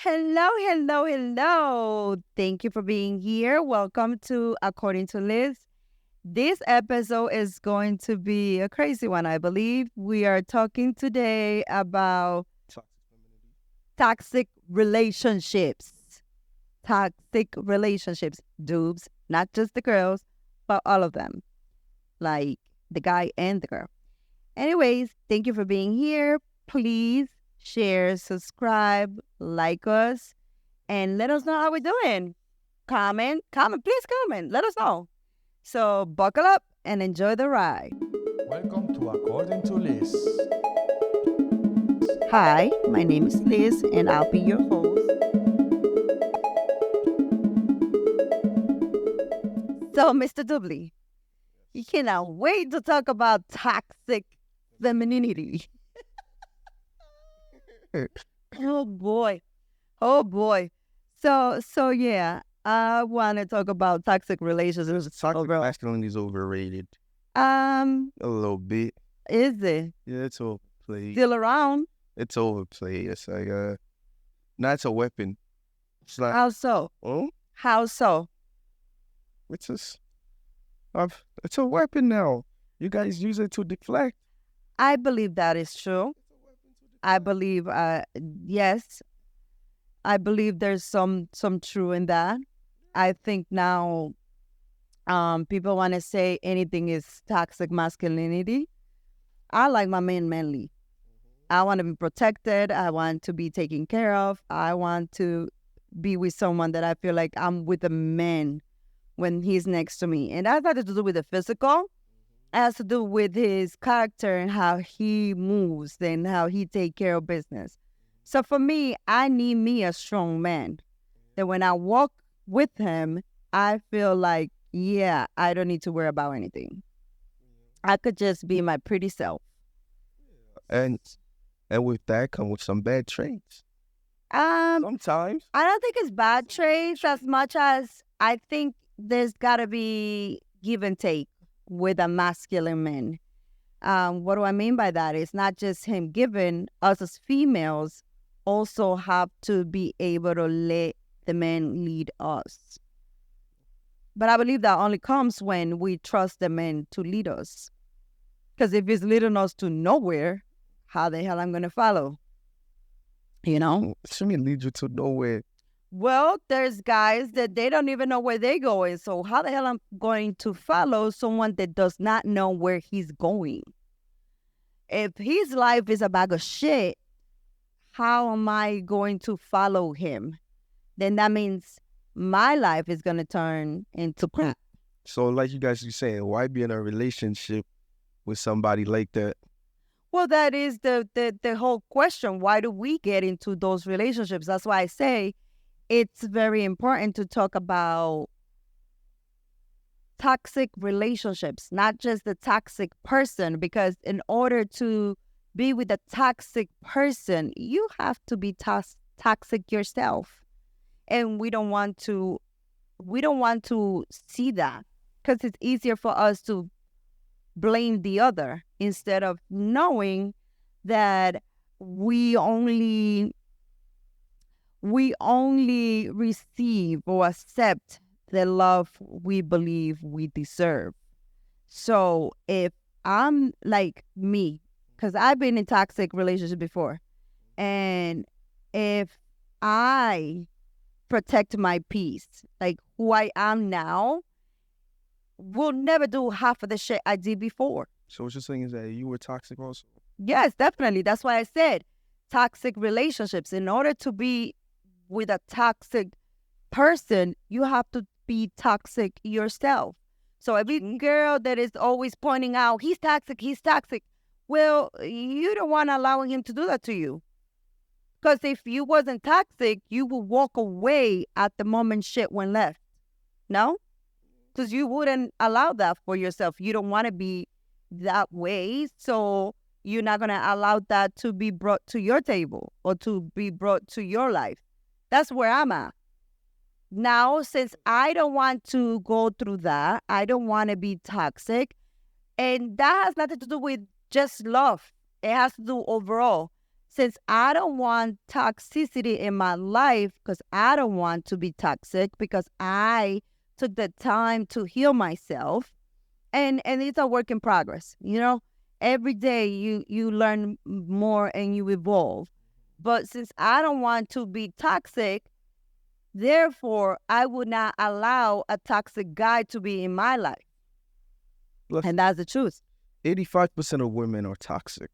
Hello, hello, hello. Thank you for being here. Welcome to According to Liz. This episode is going to be a crazy one, I believe. We are talking today about toxic relationships. Toxic relationships. Dudes, not just the girls, but all of them, like the guy and the girl. Anyways, thank you for being here. Please share, subscribe, like us, and let us know how we're doing. Please comment. Let us know. So buckle up and enjoy the ride. Welcome to According to Liz. Hi, my name is Liz, and I'll be your host. So, Mr. Dudley, you cannot wait to talk about toxic femininity. Oh boy. Oh boy. So yeah, I want to talk about toxic relationships. Toxic overall. masculinity is overrated A little bit. Is it Yeah, it's overplayed. still around? It's overplayed. It's like not it's a weapon. It's not. How so? Oh, How so? it's just. It's a weapon now. You guys use it to deflect. I believe that is true. I believe, yes, I believe there's some true in that. I think now, people want to say anything is toxic masculinity. I like my man manly. I want to be protected. I want to be taken care of. I want to be with someone that I feel like I'm with a man when he's next to me. And that has nothing to do with the physical. It has to do with his character and how he moves and how he take care of business. So for me, I need me a strong man. That when I walk with him, I feel like, yeah, I don't need to worry about anything. I could just be my pretty self. And with that come with some bad traits. Um, Sometimes. I don't think it's bad traits as much as I think there's got to be give and take with a masculine man. What do I mean by that? It's not just him giving. Us as females also have to be able to let the man lead us. But I believe that only comes when we trust the man to lead us. Because if he's leading us to nowhere, how the hell I'm going to follow? You know? Shouldn't it lead you to nowhere? Well, there's guys that they don't even know where they're going. So how the hell I'm going to follow someone that does not know where he's going? If his life is a bag of shit, how am I going to follow him? Then that means my life is going to turn into crap. So like you guys are saying, why be in a relationship with somebody like that? Well, that is the whole question. Why do we get into those relationships? That's why I say it's very important to talk about toxic relationships, not just the toxic person, because in order to be with a toxic person, you have to be toxic yourself. And we don't want to see that because it's easier for us to blame the other instead of knowing that we only receive or accept the love we believe we deserve. So if I'm like me, because I've been in toxic relationships before, and if I protect my peace, like who I am now, will never do half of the shit I did before. So what you're saying is that you were toxic also? Yes, definitely. That's why I said toxic relationships. In order to be with a toxic person, you have to be toxic yourself. So every girl that is always pointing out, he's toxic, well, you don't want to allow him to do that to you. Because if you wasn't toxic, you would walk away at the moment shit went left. No? Because you wouldn't allow that for yourself. You don't want to be that way. So you're not going to allow that to be brought to your table or to be brought to your life. That's where I'm at. Now, since I don't want to go through that, I don't want to be toxic. And that has nothing to do with just love. It has to do overall. since I don't want toxicity in my life, because I don't want to be toxic, because I took the time to heal myself, and it's a work in progress. Every day you learn more and you evolve. But since I don't want to be toxic, therefore I would not allow a toxic guy to be in my life. Plus, And that's the truth. 85% of women are toxic.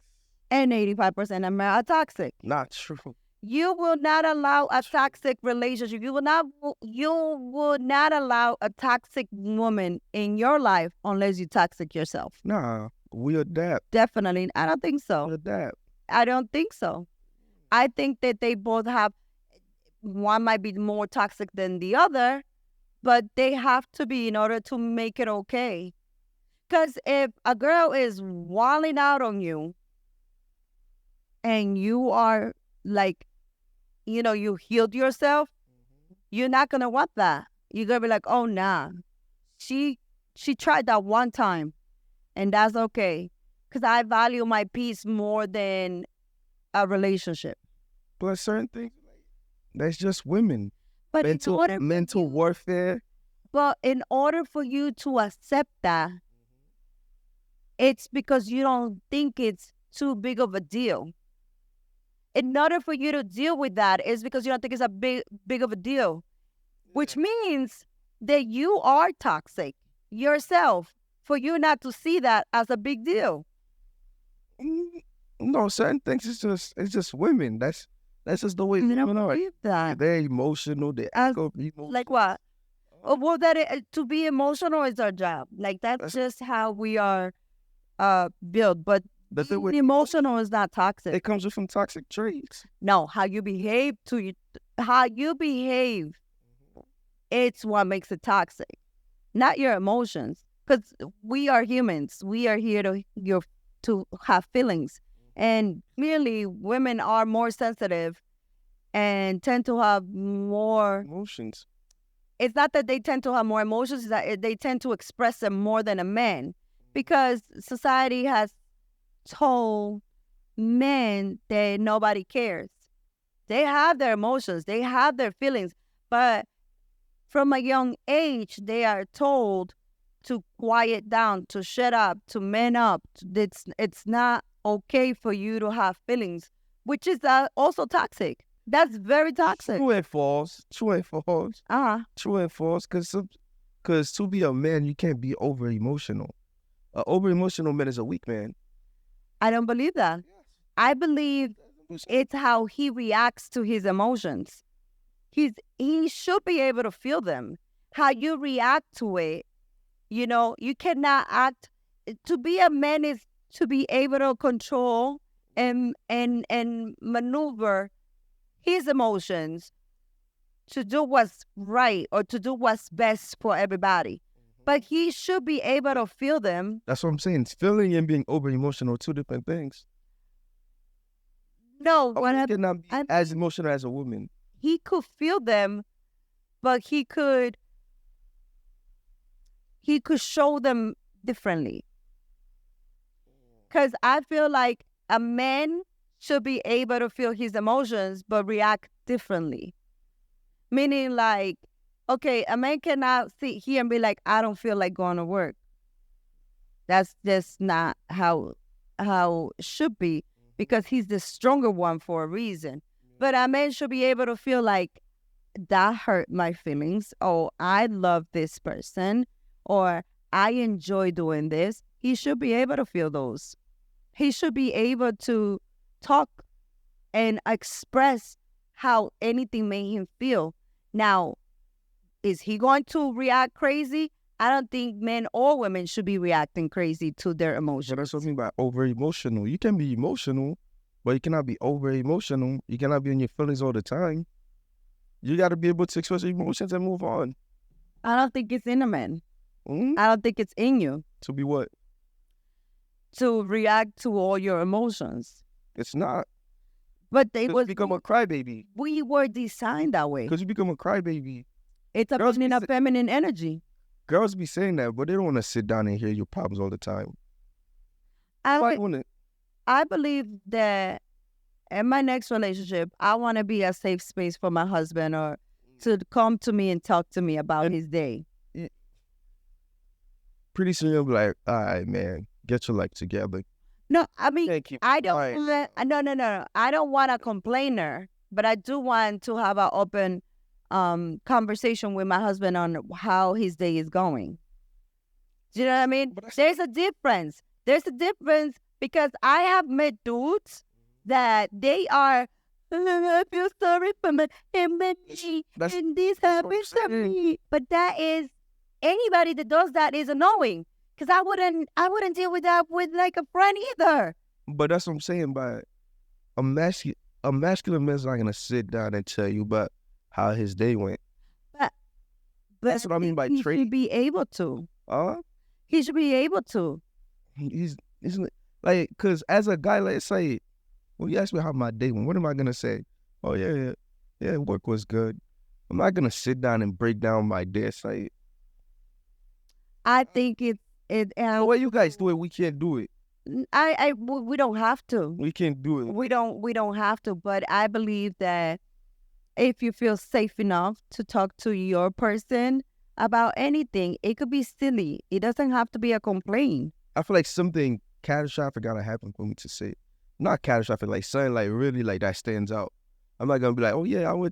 And 85% of men are toxic. Not true. You will not allow a toxic relationship. You would not allow a toxic woman in your life unless you toxic yourself. Nah, we adapt. Definitely. I don't think We so. adapt. I don't think so. I think that they both have, one might be more toxic than the other, but they have to be in order to make it okay. Because if a girl is walling out on you and you are like, you healed yourself, you're not going to want that. You're going to be like, oh, nah. She tried that one time, and that's okay. Because I value my peace more than a relationship. Plus, certain things, that's just women. But mental warfare. But in order for you to accept that, it's because you don't think it's too big of a deal. In order for you to deal with that, it's because you don't think it's a big of a deal, which means that you are toxic yourself for you not to see that as a big deal. No, certain things it's just women. That's just the way I women don't are. believe that. They're emotional. They act up emotional. Like what? Well, to be emotional is our job. Like that's just how we are built. But being emotional is not toxic. It comes with some toxic traits. No, how you behave, it's what makes it toxic, not your emotions. Because we are humans. We are here to have feelings. And clearly, women are more sensitive and tend to have more emotions. It's not that they tend to have more emotions, it's that they tend to express them more than a man. Because society has told men that nobody cares. They have their emotions, they have their feelings, but from a young age, they are told to quiet down, to shut up, to man up. It's not okay for you to have feelings, which is also toxic. That's very toxic. True and false. True and false. True and false. Because to be a man, you can't be over emotional. An over emotional man is a weak man. I don't believe that. Yes. I believe it's how he reacts to his emotions. He should be able to feel them. How you react to it, you cannot act. To be a man is to be able to control and maneuver his emotions to do what's right or to do what's best for everybody. But he should be able to feel them. That's what I'm saying. Feeling and being over emotional are two different things. No, a man cannot be as emotional as a woman. He could feel them, but he could show them differently. Because I feel like a man should be able to feel his emotions, but react differently. Meaning like, okay, a man cannot sit here and be like, I don't feel like going to work. That's just not how it should be, because he's the stronger one for a reason. But a man should be able to feel like, that hurt my feelings, or I love this person, or I enjoy doing this. He should be able to feel those. He should be able to talk and express how anything made him feel. Now, is he going to react crazy? I don't think men or women should be reacting crazy to their emotions. So that's what I mean by over emotional. You can be emotional, but you cannot be over emotional. You cannot be in your feelings all the time. You got to be able to express your emotions and move on. I don't think it's in a man. Mm-hmm. I don't think it's in you. To be what? To react to all your emotions. It's not. But they was become a crybaby. We were designed that way. Because you become a crybaby. It's a feminine energy. Girls be saying that, but they don't want to sit down and hear your problems all the time. I believe that in my next relationship, I want to be a safe space for my husband or to come to me and talk to me about his day. Pretty soon you'll be like, all right, man, get your life together. No, I mean, Can't keep I don't quiet. no. I don't want a complainer, but I do want to have an open conversation with my husband on how his day is going. Do you know what I mean? But that's There's a difference. There's a difference because I have met dudes that they are, I feel sorry for my and That's- and this what I'm happens to saying. me. But that is anybody that does that is annoying. Because I wouldn't deal with that with like a friend either. But that's what I'm saying. By a masculine man's not gonna sit down and tell you about how his day went. But That's what I mean by he trait. should be able to. Uh, He should be able to. he's like, cause as a guy, let's say, when you ask me how my day went, what am I gonna say? Oh yeah, work was good. I'm not gonna sit down and break down my day. It's like I think it the way you guys do it, we can't do it. we don't have to. We can't do it. We don't have to, but I believe that if you feel safe enough to talk to your person about anything, it could be silly. It doesn't have to be a complaint. I feel like something catastrophic gotta happen for me to say it. Not catastrophic, like something like really like that stands out. I'm not gonna be like, oh yeah, we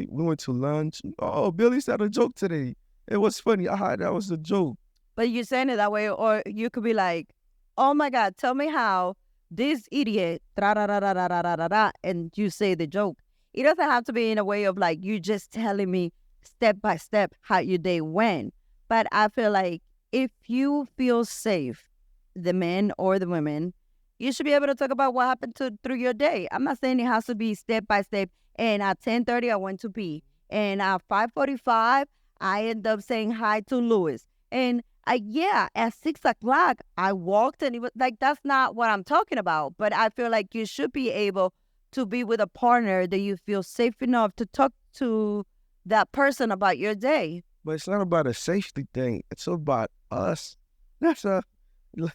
went to lunch. Oh, Billy said a joke today. It was funny. That was a joke. But you're saying it that way, or you could be like, oh my God, tell me how this idiot, da da da da da da da da, and you say the joke. It doesn't have to be in a way of like you just telling me step by step how your day went. But I feel like if you feel safe, the men or the women, you should be able to talk about what happened through your day. I'm not saying it has to be step by step. And at 10:30, I went to pee. And at 5:45, I end up saying hi to Louis. And at 6 o'clock, I walked and it was like, that's not what I'm talking about. But I feel like you should be able to be with a partner that you feel safe enough to talk to that person about your day. But it's not about a safety thing. It's about us. That's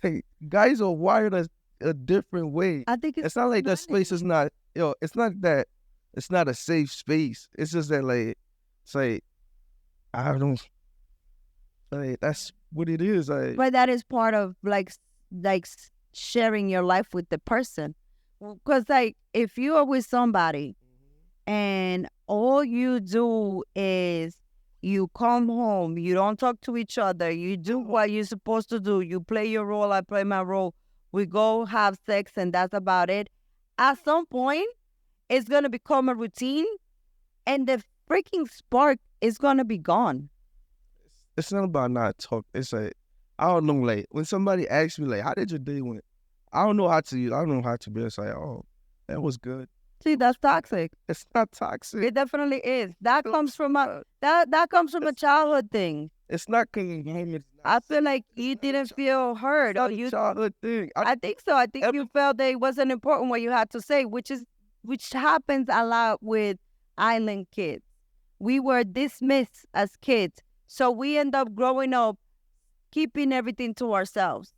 like guys are wired a different way. I think It's not like that space is not it's not that it's not a safe space. It's just that like it's like I don't like that's what it is. Like But that is part of sharing your life with the person. Because like if you are with somebody and all you do is you come home, you don't talk to each other, you do what you're supposed to do, you play your role, I play my role, we go have sex and that's about it. At some point, it's going to become a routine and the freaking spark is going to be gone. it's not about not talk. It's like I don't know, like when somebody asks me like how did your day went? I don't know how to be. It's like, oh, that was good. See, that's toxic. It's not toxic. It definitely is. That comes from that comes from a childhood thing. It's not convenient. I feel like you didn't feel heard, or you. childhood thing. I think so. I think you felt that it wasn't important what you had to say, which happens a lot with island kids. We were dismissed as kids, so we end up growing up keeping everything to ourselves.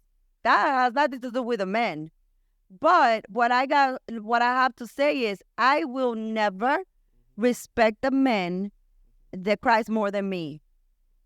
That has nothing to do with a man. But what I have to say is, I will never respect a man that cries more than me.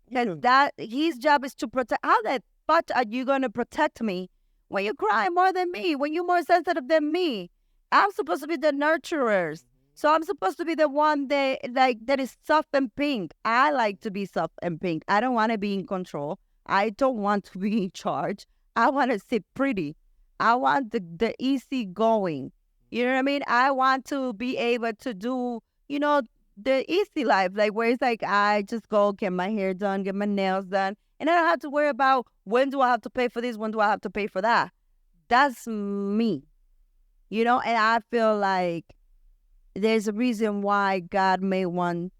Because that his job is to protect. How the fuck are you gonna protect me when you cry more than me? When you're more sensitive than me? I'm supposed to be the nurturers. So I'm supposed to be the one that is soft and pink. I like to be soft and pink. I don't want to be in control. I don't want to be in charge. I want to sit pretty. I want the easy going. You know what I mean? I want to be able to do, the easy life, like where it's like I just go get my hair done, get my nails done, and I don't have to worry about when do I have to pay for this, when do I have to pay for that. That's me, and I feel like there's a reason why God made one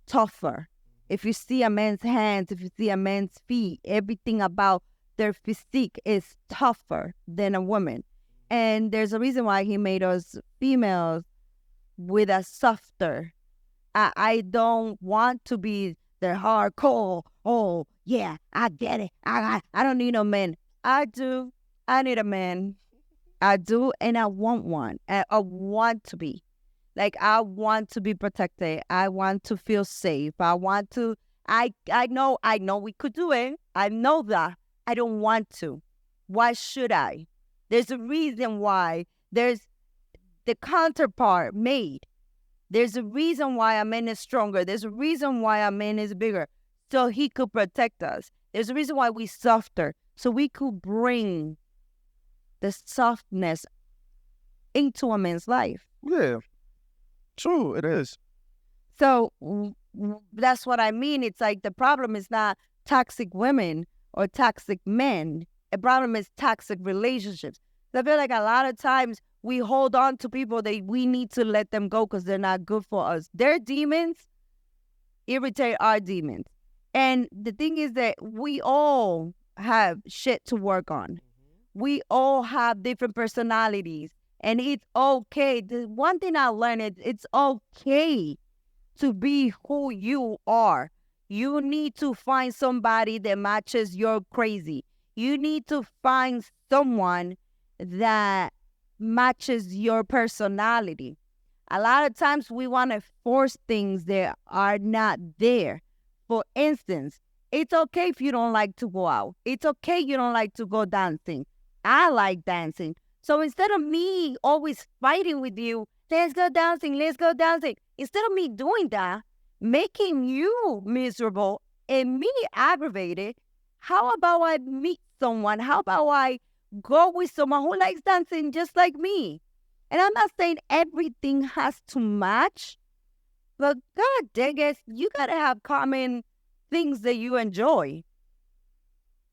tougher. If you see a man's hands, if you see a man's feet, everything about their physique is tougher than a woman. And there's a reason why he made us females with a softer. I don't want to be the hardcore. Oh, yeah, I get it. I don't need no man. I do. I need a man. I do, and I want one. I want to be. Like, I want to be protected. I want to feel safe. I want to. I know we could do it. I know that. I don't want to. Why should I? There's a reason why. There's the counterpart made. There's a reason why a man is stronger. There's a reason why a man is bigger. So he could protect us. There's a reason why we softer. So we could bring the softness into a man's life. Yeah, true, it is. So that's what I mean. It's like the problem is not toxic women or toxic men. The problem is toxic relationships. I feel like a lot of times we hold on to people that we need to let them go because they're not good for us. Their demons irritate our demons. And the thing is that we all have shit to work on. We all have different personalities. And it's okay. The one thing I learned is it's okay to be who you are. You need to find somebody that matches your crazy. You need to find someone that matches your personality. A lot of times we want to force things that are not there. For instance, it's okay if you don't like to go out. It's okay you don't like to go dancing. I like dancing. So instead of me always fighting with you, let's go dancing, instead of me doing that, making you miserable and me aggravated, how about I meet someone? How about I go with someone who likes dancing just like me? And I'm not saying everything has to match, but God dang it, you gotta have common things that you enjoy.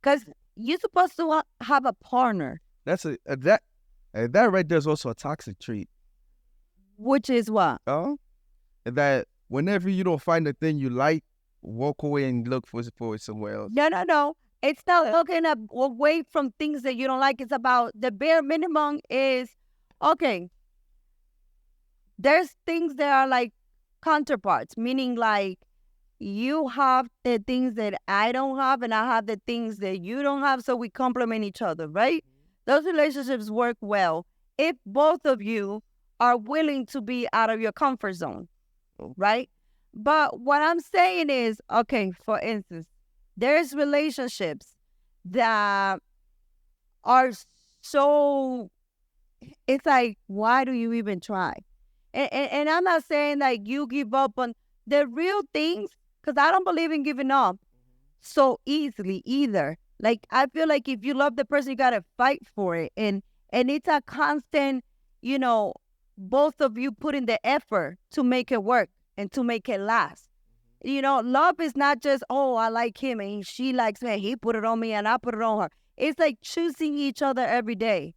Because you're supposed to have a partner. That's that right there is also a toxic trait. Which is what? Oh, that whenever you don't find the thing you like, walk away and look for it somewhere else. No. It's not looking away from things that you don't like. It's about the bare minimum is, okay, there's things that are like counterparts, meaning like you have the things that I don't have and I have the things that you don't have, so we complement each other, right? Those relationships work well if both of you are willing to be out of your comfort zone, right? But what I'm saying is, okay, for instance, there's relationships that are so, it's like, why do you even try? And I'm not saying like you give up on the real things, because I don't believe in giving up so easily either. Like, I feel like if you love the person, you got to fight for it. And it's a constant, both of you putting the effort to make it work and to make it last. Love is not just, oh, I like him and she likes me. He put it on me and I put it on her. It's like choosing each other every day.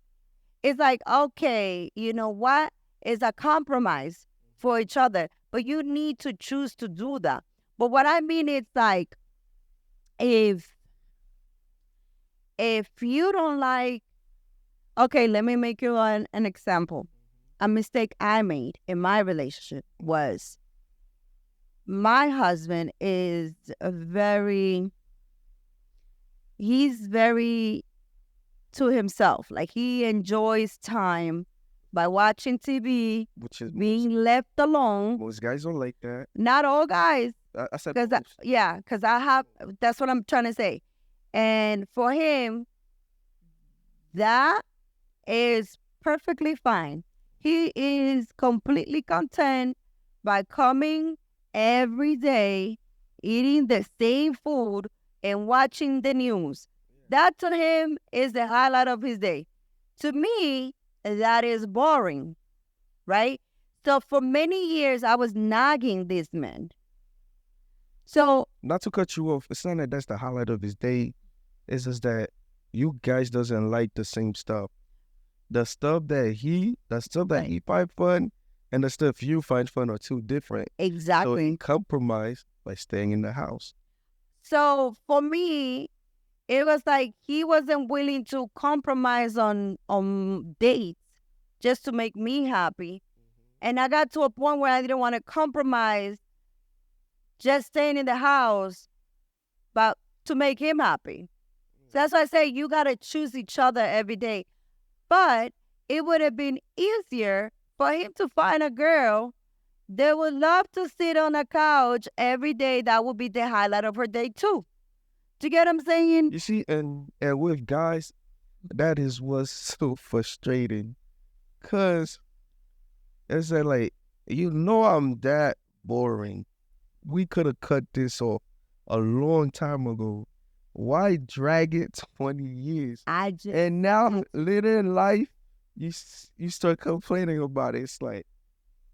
It's like, okay, you know what? It's a compromise for each other. But you need to choose to do that. But what I mean is like, if you don't like, okay, let me make you an example. A mistake I made in my relationship was my husband is he's very to himself. Like, he enjoys time by watching TV, Which is being left alone. most guys don't like that. Not all guys. I said Because most. that's what I'm trying to say. And for him, that is perfectly fine. He is completely content by coming every day, eating the same food and watching the news. That to him is the highlight of his day. To me, that is boring, right? So for many years, I was nagging this man. So, Not to cut you off, it's not that that's the highlight of his day. It's just that you guys doesn't like the same stuff. The stuff that he find fun and the stuff you find fun are two different. So exactly. he compromised by staying in the house. So for me, it was like he wasn't willing to compromise on dates just to make me happy. And I got to a point where I didn't want to compromise just staying in the house, but to make him happy. So that's why I say you got to choose each other every day. But it would have been easier for him to find a girl that would love to sit on a couch every day. That would be the highlight of her day too. Do you get what I'm saying? You see, and with guys, that is what's so frustrating. Cause it's like, I'm that boring. We could have cut this off a long time ago. Why drag it 20 years? I just And now, later in life, you start complaining about it. It's like,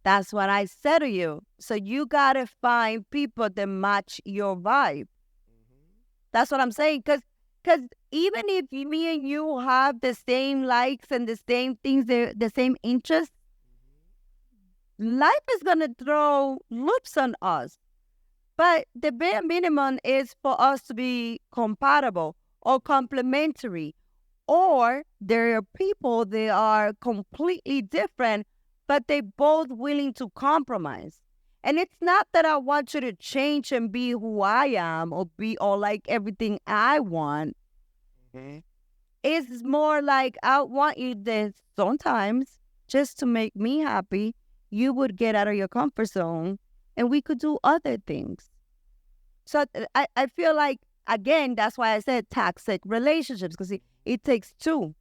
that's what I said to you. So you gotta find people that match your vibe. That's what I'm saying. Cause even if me and you have the same likes and the same things, the same interests, life is gonna throw loops on us. But the bare minimum is for us to be compatible or complementary. Or there are people that are completely different, but they both willing to compromise. And it's not that I want you to change and be who I am or like everything I want. It's more like I want you that sometimes just to make me happy, you would get out of your comfort zone and we could do other things. So I feel like, again, that's why I said toxic relationships, because it takes two.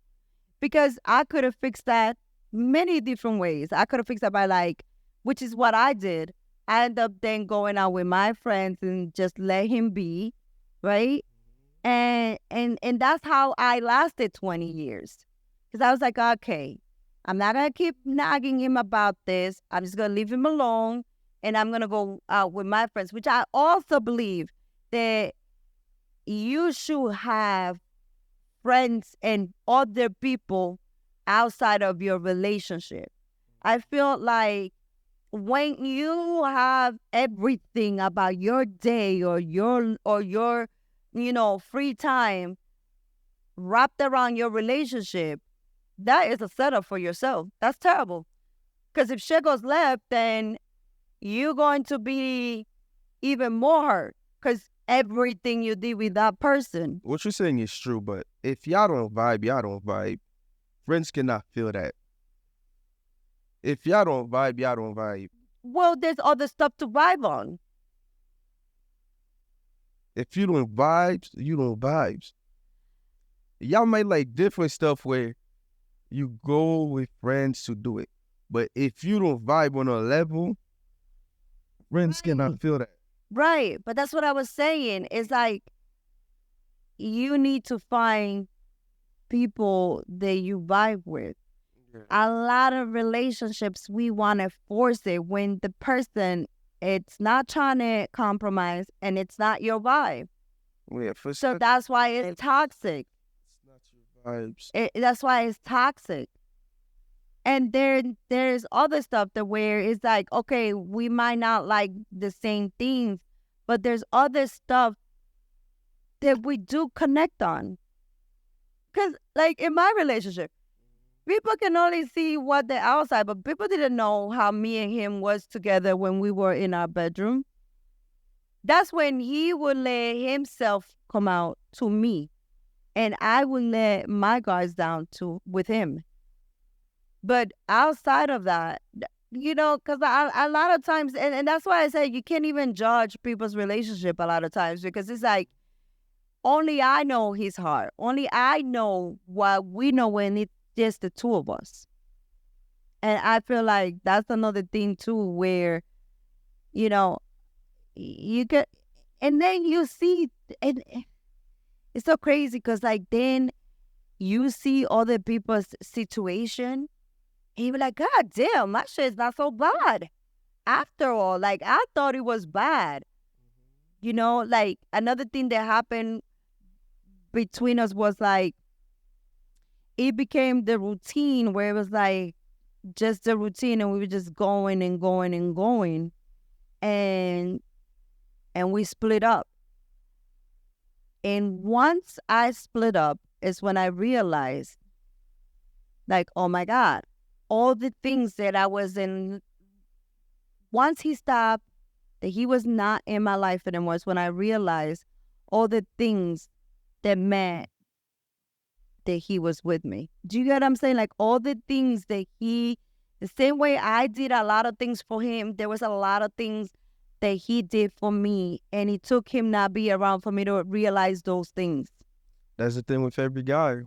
Because I could have fixed that many different ways. I could have fixed that by like, which is what I did. I ended up then going out with my friends and just let him be, right? And that's how I lasted 20 years. Because I was like, okay, I'm not gonna keep nagging him about this. I'm just gonna leave him alone and I'm gonna go out with my friends, which I also believe that you should have friends and other people outside of your relationship. I feel like when you have everything about your day or your free time wrapped around your relationship, that is a setup for yourself. That's terrible. Because if shit goes left, then you're going to be even more hurt. Because everything you did with that person. what you're saying is true, but if y'all don't vibe, y'all don't vibe. Friends cannot feel that. If y'all don't vibe, y'all don't vibe. Well, there's other stuff to vibe on. If you don't vibes, you don't vibes. Y'all might like different stuff where you go with friends to do it. But if you don't vibe on a level, friends cannot feel that. Right. But that's what I was saying. It's like you need to find people that you vibe with. A lot of relationships, we want to force it when the person, it's not trying to compromise and it's not your vibe. Yeah, for So sure. that's why it's toxic. It's not your vibes. That's why it's toxic. And there's other stuff that where it's like, okay, we might not like the same things, but there's other stuff that we do connect on. Because like in my relationship, people can only see what the outside, but people didn't know how me and him was together when we were in our bedroom. That's when he would let himself come out to me, and I would let my guards down with him. But outside of that, because a lot of times, and that's why I say you can't even judge people's relationship a lot of times, because it's like, only I know his heart. Only I know what we know when it's just the two of us. And I feel like that's another thing too, where, you get, and then you see, and it's so crazy because like then you see other people's situation and you're like, God damn, my shit's not so bad. After all, like I thought it was bad. Like another thing that happened between us was like, it became the routine where it was like just the routine and we were just going and going and going. And we split up. And once I split up is when I realized, like, oh my God, all the things that I was in, once he stopped, that he was not in my life anymore, is when I realized all the things that meant that he was with me. Do you get what I'm saying? Like all the things that the same way I did a lot of things for him, there was a lot of things that he did for me, and it took him not be around for me to realize those things. That's the thing with every guy.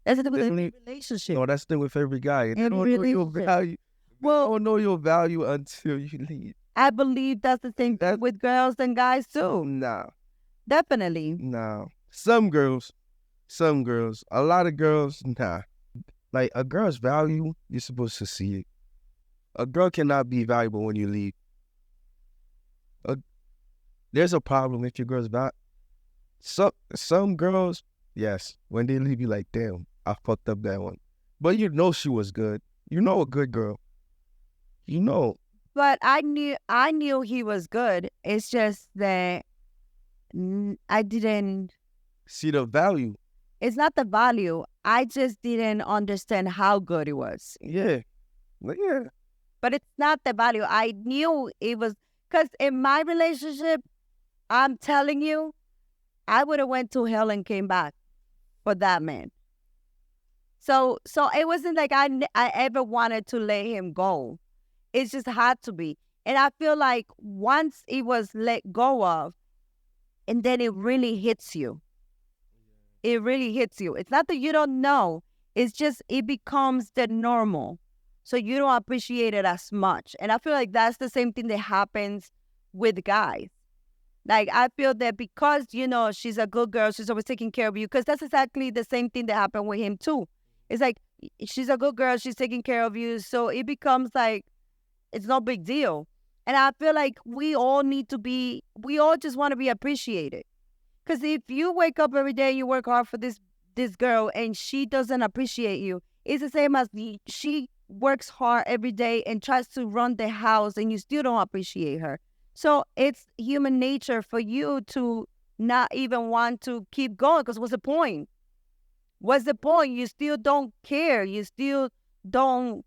That's the thing with Definitely- every relationship. No, that's the thing with every guy. They Every don't know your relationship. value. Well, Don't know your value until you leave. I believe that's the same thing with girls and guys too. Nah. Definitely. Nah. Some girls. A lot of girls, nah. Like a girl's value, you're supposed to see it. A girl cannot be valuable when you leave. There's a problem if your girl's value. Some girls, yes, when they leave, you like, damn, I fucked up that one. But you know she was good. You know a good girl. You know. But I knew he was good. It's just that I didn't. See the value. It's not the value. I just didn't understand how good it was. Yeah. Yeah. But it's not the value. I knew it was, because in my relationship, I'm telling you, I would have went to hell and came back for that man. So it wasn't like I ever wanted to let him go. It just had to be. And I feel like once it was let go of, and then it really hits you. It really hits you. It's not that you don't know. It's just it becomes the normal. So you don't appreciate it as much. And I feel like that's the same thing that happens with guys. Like, I feel that because, she's a good girl, she's always taking care of you, because that's exactly the same thing that happened with him too. It's like, she's a good girl, she's taking care of you, so it becomes like, it's no big deal. And I feel like we all just want to be appreciated. Because if you wake up every day, you work hard for this girl, and she doesn't appreciate you, it's the same as she works hard every day and tries to run the house, and you still don't appreciate her. So it's human nature for you to not even want to keep going, because what's the point? What's the point? You still don't care. You still don't,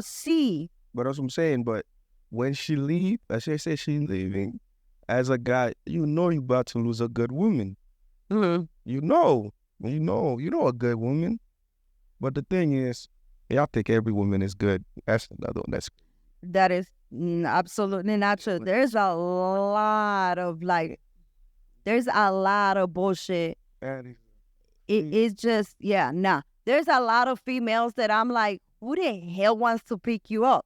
see. But that's what I'm saying. But when she leave, as I say she's leaving, as a guy, you know you're about to lose a good woman. Mm-hmm. You know a good woman. But the thing is, I think every woman is good. That's another one. That is absolutely not true. There's a lot of bullshit. It's just, nah. There's a lot of females that I'm like, who the hell wants to pick you up?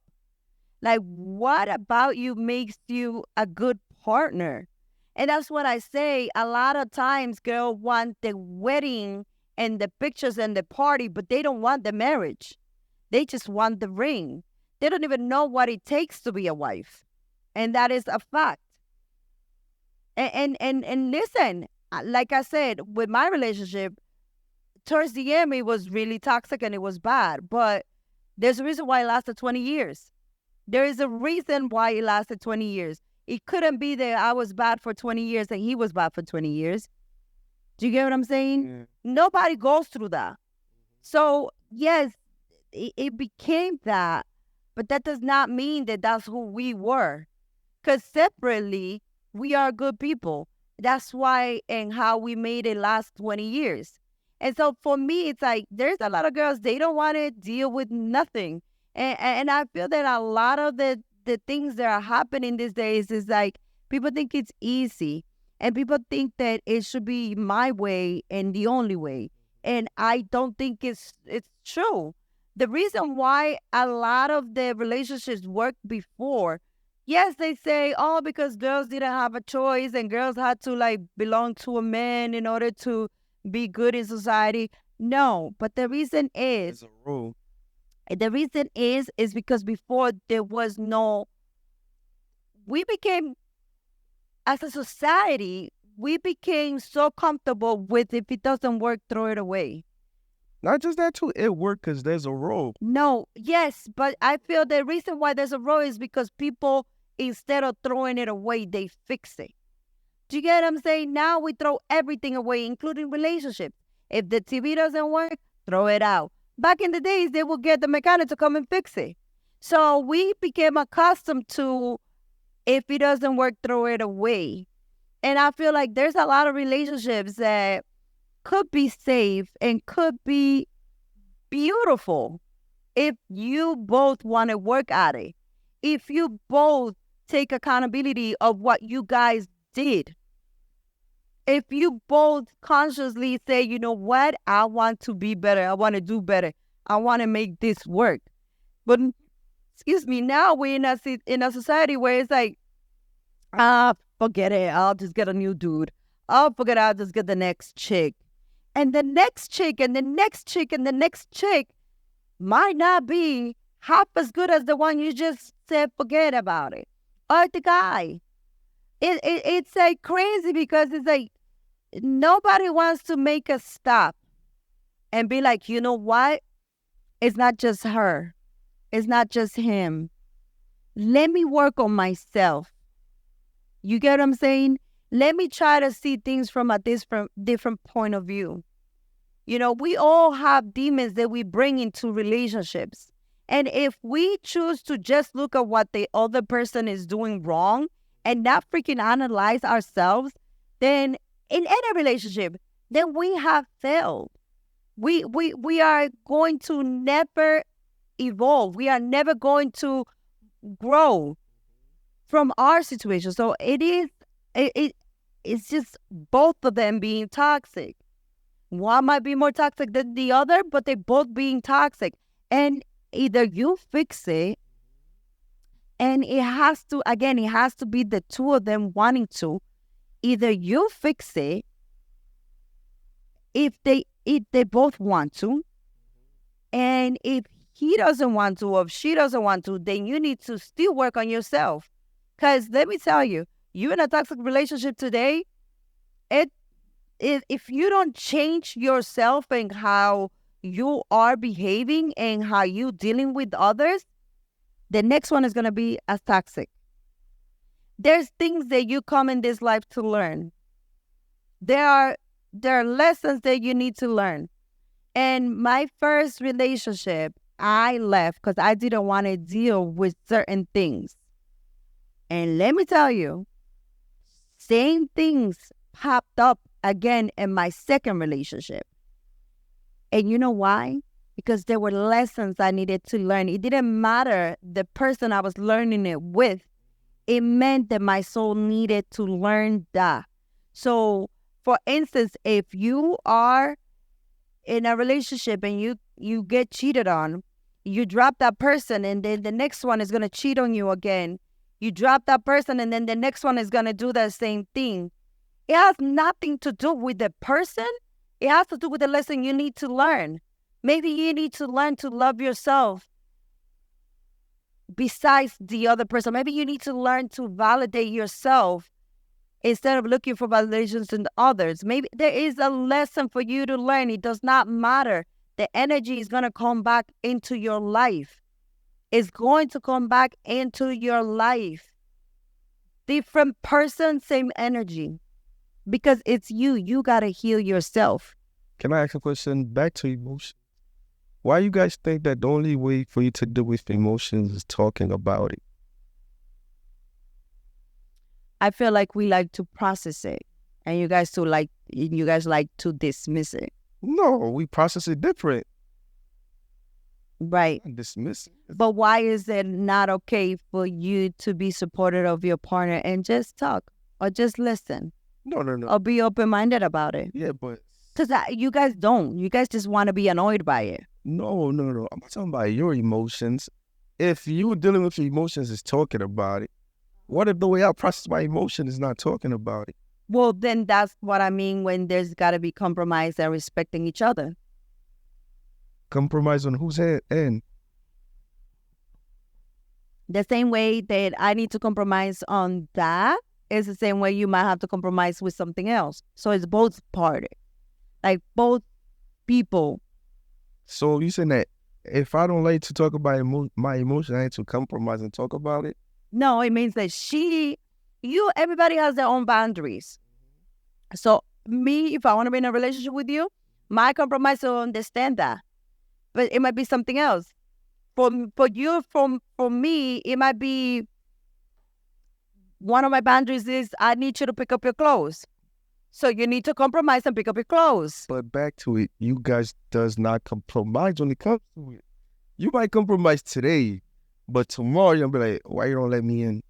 Like, what about you makes you a good partner? And that's what I say. A lot of times girls want the wedding and the pictures and the party, but they don't want the marriage. They just want the ring. They don't even know what it takes to be a wife. And that is a fact. And listen, like I said, with my relationship, towards the end, it was really toxic and it was bad. But there's a reason why it lasted 20 years. There is a reason why it lasted 20 years. It couldn't be that I was bad for 20 years and he was bad for 20 years. Do you get what I'm saying? Yeah. Nobody goes through that. So, yes, it became that. But that does not mean that that's who we were. Because separately, we are good people. That's why and how we made it last 20 years. And so for me, it's like there's a lot of girls, they don't want to deal with nothing. And I feel that a lot of the things that are happening these days is like people think it's easy. And people think that it should be my way and the only way. And I don't think it's true. The reason why a lot of the relationships worked before, yes, they say, oh, because girls didn't have a choice and girls had to belong to a man in order to be good in society. No, but the reason is, There's a rule. The reason is because before there was no, we became, as a society, we became so comfortable with if it doesn't work, throw it away. Not just that too, it worked because there's a role. No, yes, but I feel the reason why there's a role is because people, instead of throwing it away, they fix it. Do you get what I'm saying? Now we throw everything away, including relationships. If the TV doesn't work, throw it out. Back in the days, they would get the mechanic to come and fix it. So we became accustomed to, if it doesn't work, throw it away. And I feel like there's a lot of relationships that could be safe and could be beautiful if you both want to work at it. If you both take accountability of what you guys did. If you both consciously say, you know what, I want to be better. I want to do better. I want to make this work. But excuse me, now we're in a society where it's like, forget it. I'll just get a new dude. Oh, forget it. I'll just get the next chick. And the next chick and the next chick and the next chick might not be half as good as the one you just said forget about it. Or the guy. It's like crazy because it's like nobody wants to make a stop and be like, you know what? It's not just her. It's not just him. Let me work on myself. You get what I'm saying? Let me try to see things from a different point of view. You know, we all have demons that we bring into relationships. And if we choose to just look at what the other person is doing wrong and not freaking analyze ourselves, then in any relationship, then we have failed. We are going to never evolve. We are never going to grow from our situation. So it's just both of them being toxic. One might be more toxic than the other, but they both being toxic. And either you fix it, and it has to be the two of them wanting to. Either you fix it, if they both want to, and if he doesn't want to or if she doesn't want to, then you need to still work on yourself. Because let me tell you, you're in a toxic relationship today, if you don't change yourself and how you are behaving and how you dealing with others, the next one is going to be as toxic. There's things that you come in this life to learn. There are lessons that you need to learn. And my first relationship, I left because I didn't want to deal with certain things. And let me tell you, same things popped up again in my second relationship. And you know why? Because there were lessons I needed to learn. It didn't matter the person I was learning it with. It meant that my soul needed to learn that. So, for instance, if you are in a relationship and you get cheated on, you drop that person and then the next one is going to cheat on you again. You drop that person and then the next one is going to do the same thing. It has nothing to do with the person. It has to do with the lesson you need to learn. Maybe you need to learn to love yourself besides the other person. Maybe you need to learn to validate yourself instead of looking for validations in others. Maybe there is a lesson for you to learn. It does not matter. The energy is going to come back into your life. It's going to come back into your life. Different person, same energy. Because it's you. You got to heal yourself. Can I ask a question back to emotion? Why you guys think that the only way for you to deal with emotions is talking about it? I feel like we like to process it, and you guys like to dismiss it. No, we process it different. Right. Dismiss it. But why is it not okay for you to be supportive of your partner and just talk or just listen? No. Or be open-minded about it. Yeah, but... Because you guys don't. You guys just want to be annoyed by it. No. I'm not talking about your emotions. If you dealing with your emotions is talking about it, what if the way I process my emotion is not talking about it? Well, then that's what I mean when there's got to be compromise and respecting each other. Compromise on whose end? The same way that I need to compromise on that is the same way you might have to compromise with something else. So it's both parties. Like both people. So you saying that if I don't like to talk about my emotion, I need to compromise and talk about it? No, it means that everybody has their own boundaries. So me, if I want to be in a relationship with you, my compromise to understand that. But it might be something else. For you, for me, it might be one of my boundaries is I need you to pick up your clothes. So you need to compromise and pick up your clothes. But back to it, you guys does not compromise when it comes to it. You might compromise today, but tomorrow you'll be like, why you don't let me in?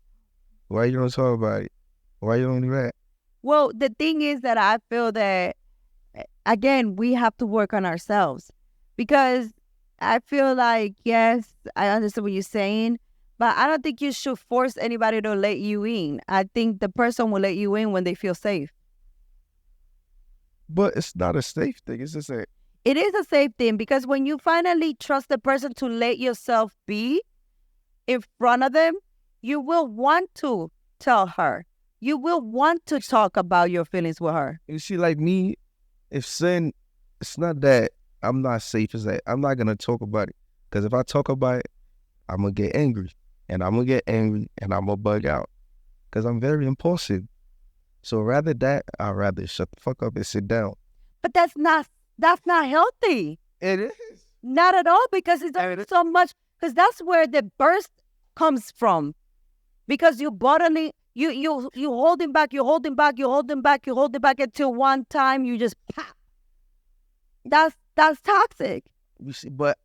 Why you don't talk about it? Why you don't do that? Well, the thing is that I feel that, again, we have to work on ourselves, because I feel like, yes, I understand what you're saying, but I don't think you should force anybody to let you in. I think the person will let you in when they feel safe. But it's not a safe thing. It's just a, It is a safe thing, because when you finally trust the person to let yourself be in front of them, you will want to tell her. You will want to talk about your feelings with her. you see, like me, if sin, it's not that I'm not safe, it's that I'm not going to talk about it. Because if I talk about it, I'm going to get angry. And I'm going to get angry and I'm going to bug out. Because I'm very impulsive. So rather that, I'd rather shut the fuck up and sit down. But that's not healthy. It is. Not at all, because it's so much, because that's where the burst comes from. Because you bottling, you holding back, you holding back, you holding back, you holding back until one time you just pop. That's toxic. You see, but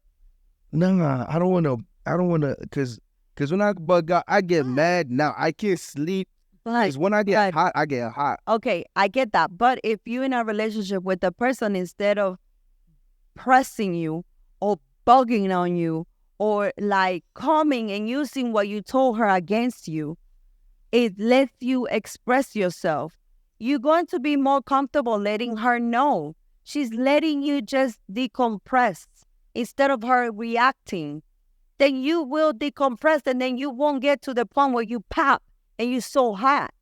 nah, I don't want to, because when I bug out, I get mad now. I can't sleep. Because when I get hot, I get hot. Okay, I get that. But if you're in a relationship with the person, instead of pressing you or bugging on you or like coming and using what you told her against you, it lets you express yourself. You're going to be more comfortable letting her know. She's letting you just decompress instead of her reacting. Then you will decompress, and then you won't get to the point where you pop and you're so hot.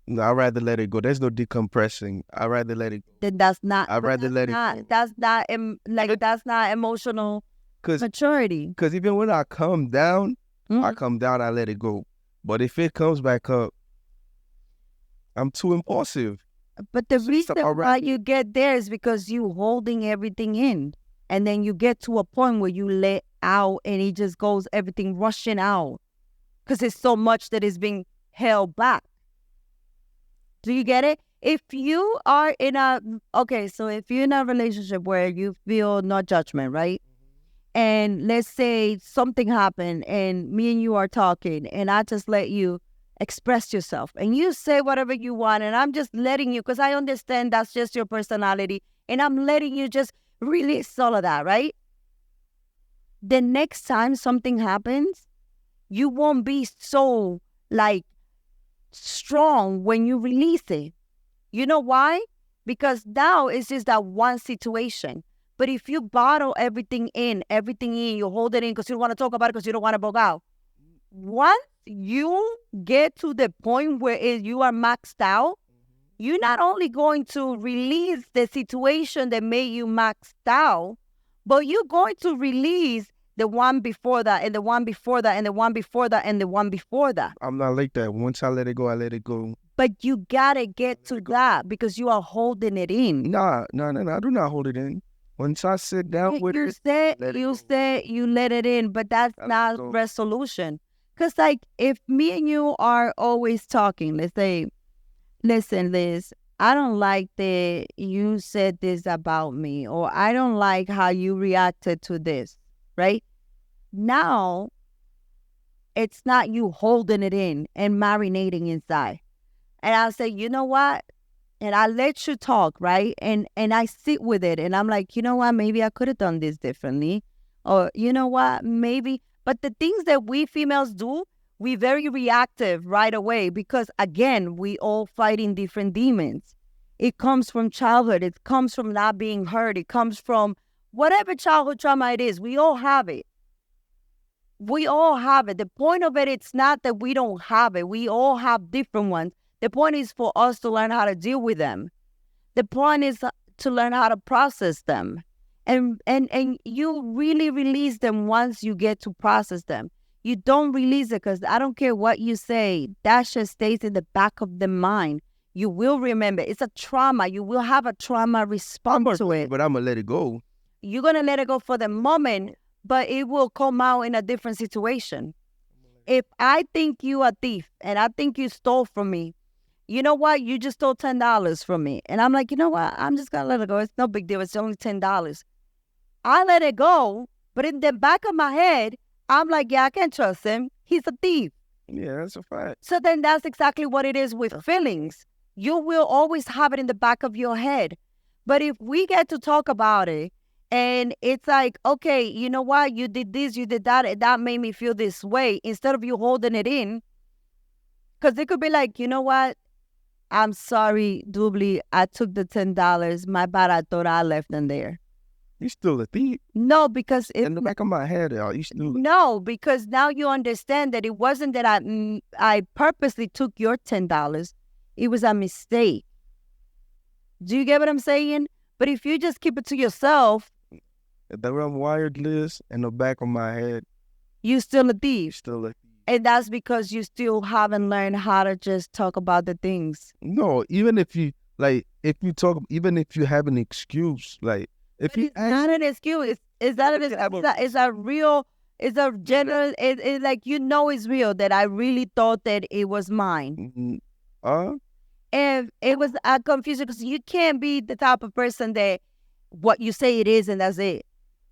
No, I'd rather let it go. There's no decompressing. I'd rather let it go. Then that's not. I'd rather let it go. That's not emotional maturity. Because even when I come down, I let it go. But if it comes back up, I'm too impulsive. But the reason why you get there is because you holding everything in. And then you get to a point where you let out and it just goes, everything rushing out. Because it's so much that is being held back. Do you get it? If you are in if you're in a relationship where you feel no judgment, right? And let's say something happened and me and you are talking and I just let you express yourself and you say whatever you want and I'm just letting you, because I understand that's just your personality, and I'm letting you just release all of that, right? The next time something happens, you won't be so like strong when you release it. You know why? Because now it's just that one situation. But if you bottle everything in, you hold it in because you don't want to talk about it because you don't want to bug out. Once you get to the point where you are maxed out, you're not only going to release the situation that made you maxed out, but you're going to release the one before that, and the one before that, and the one before that, and the one before that. I'm not like that. Once I let it go, I let it go. But you gotta get to that because you are holding it in. Nah, I do not hold it in. Once I sit down with it, you said you let it in, but that's not resolution. Because like if me and you are always talking, let's say, listen, Liz, I don't like that you said this about me, or I don't like how you reacted to this, right? Now, it's not you holding it in and marinating inside. And I'll say, you know what? And I let you talk, right? And I sit with it and I'm like, you know what? Maybe I could have done this differently. Or, you know what? Maybe. But the things that we females do, we very reactive right away because, again, we all fighting different demons. It comes from childhood. It comes from not being heard. It comes from whatever childhood trauma it is. We all have it. We all have it. The point of it, it's not that we don't have it. We all have different ones. The point is for us to learn how to deal with them. The point is to learn how to process them. And you really release them once you get to process them. You don't release it because I don't care what you say. That just stays in the back of the mind. You will remember. It's a trauma. You will have a trauma response to it. But I'm going to let it go. You're going to let it go for the moment, but it will come out in a different situation. If I think you a thief and I think you stole from me, you know what? You just stole $10 from me. And I'm like, you know what? I'm just going to let it go. It's no big deal. It's only $10. I let it go. But in the back of my head, I'm like, yeah, I can't trust him. He's a thief. Yeah, that's a fact. So then that's exactly what it is with feelings. You will always have it in the back of your head. But if we get to talk about it and it's like, okay, you know what? You did this, you did that, and that made me feel this way. Instead of you holding it in, because it could be like, you know what? I'm sorry, Doobly, I took the $10. My bad, I thought I left them there. You still a thief. No, because In the back of my head, you still. No, because now you understand that it wasn't that I purposely took your $10. It was a mistake. Do you get what I'm saying? But if you just keep it to yourself, The way I'm wired, Liz, in the back of my head, you still a you thief. still a thief. And that's because you still haven't learned how to just talk about the things. No, even if you even if you have an excuse, like if But you it's not an excuse. It's not an excuse. It's a real, it's a general, it's like, you know, it's real that I really thought that it was mine. And it was a confusion because you can't be the type of person that what you say it is and that's it.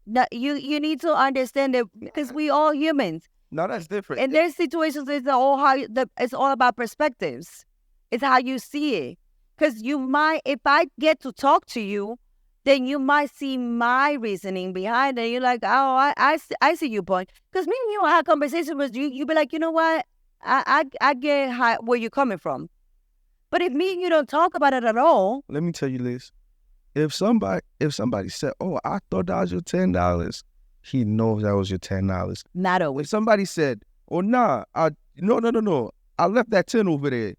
No, you need to understand that because we all humans. No, that's different. And there's situations it's all about perspectives. It's how you see it. Because you might, if I get to talk to you, then you might see my reasoning behind it. You're like, oh, I see your point. Because me and you have conversations with you, you be like, you know what? I get where you're coming from. But if me and you don't talk about it at all. Let me tell you this. If somebody said, oh, I thought that was your $10, he knows that was your $10. Not always. If somebody said, oh, nah, no, I left that 10 over there.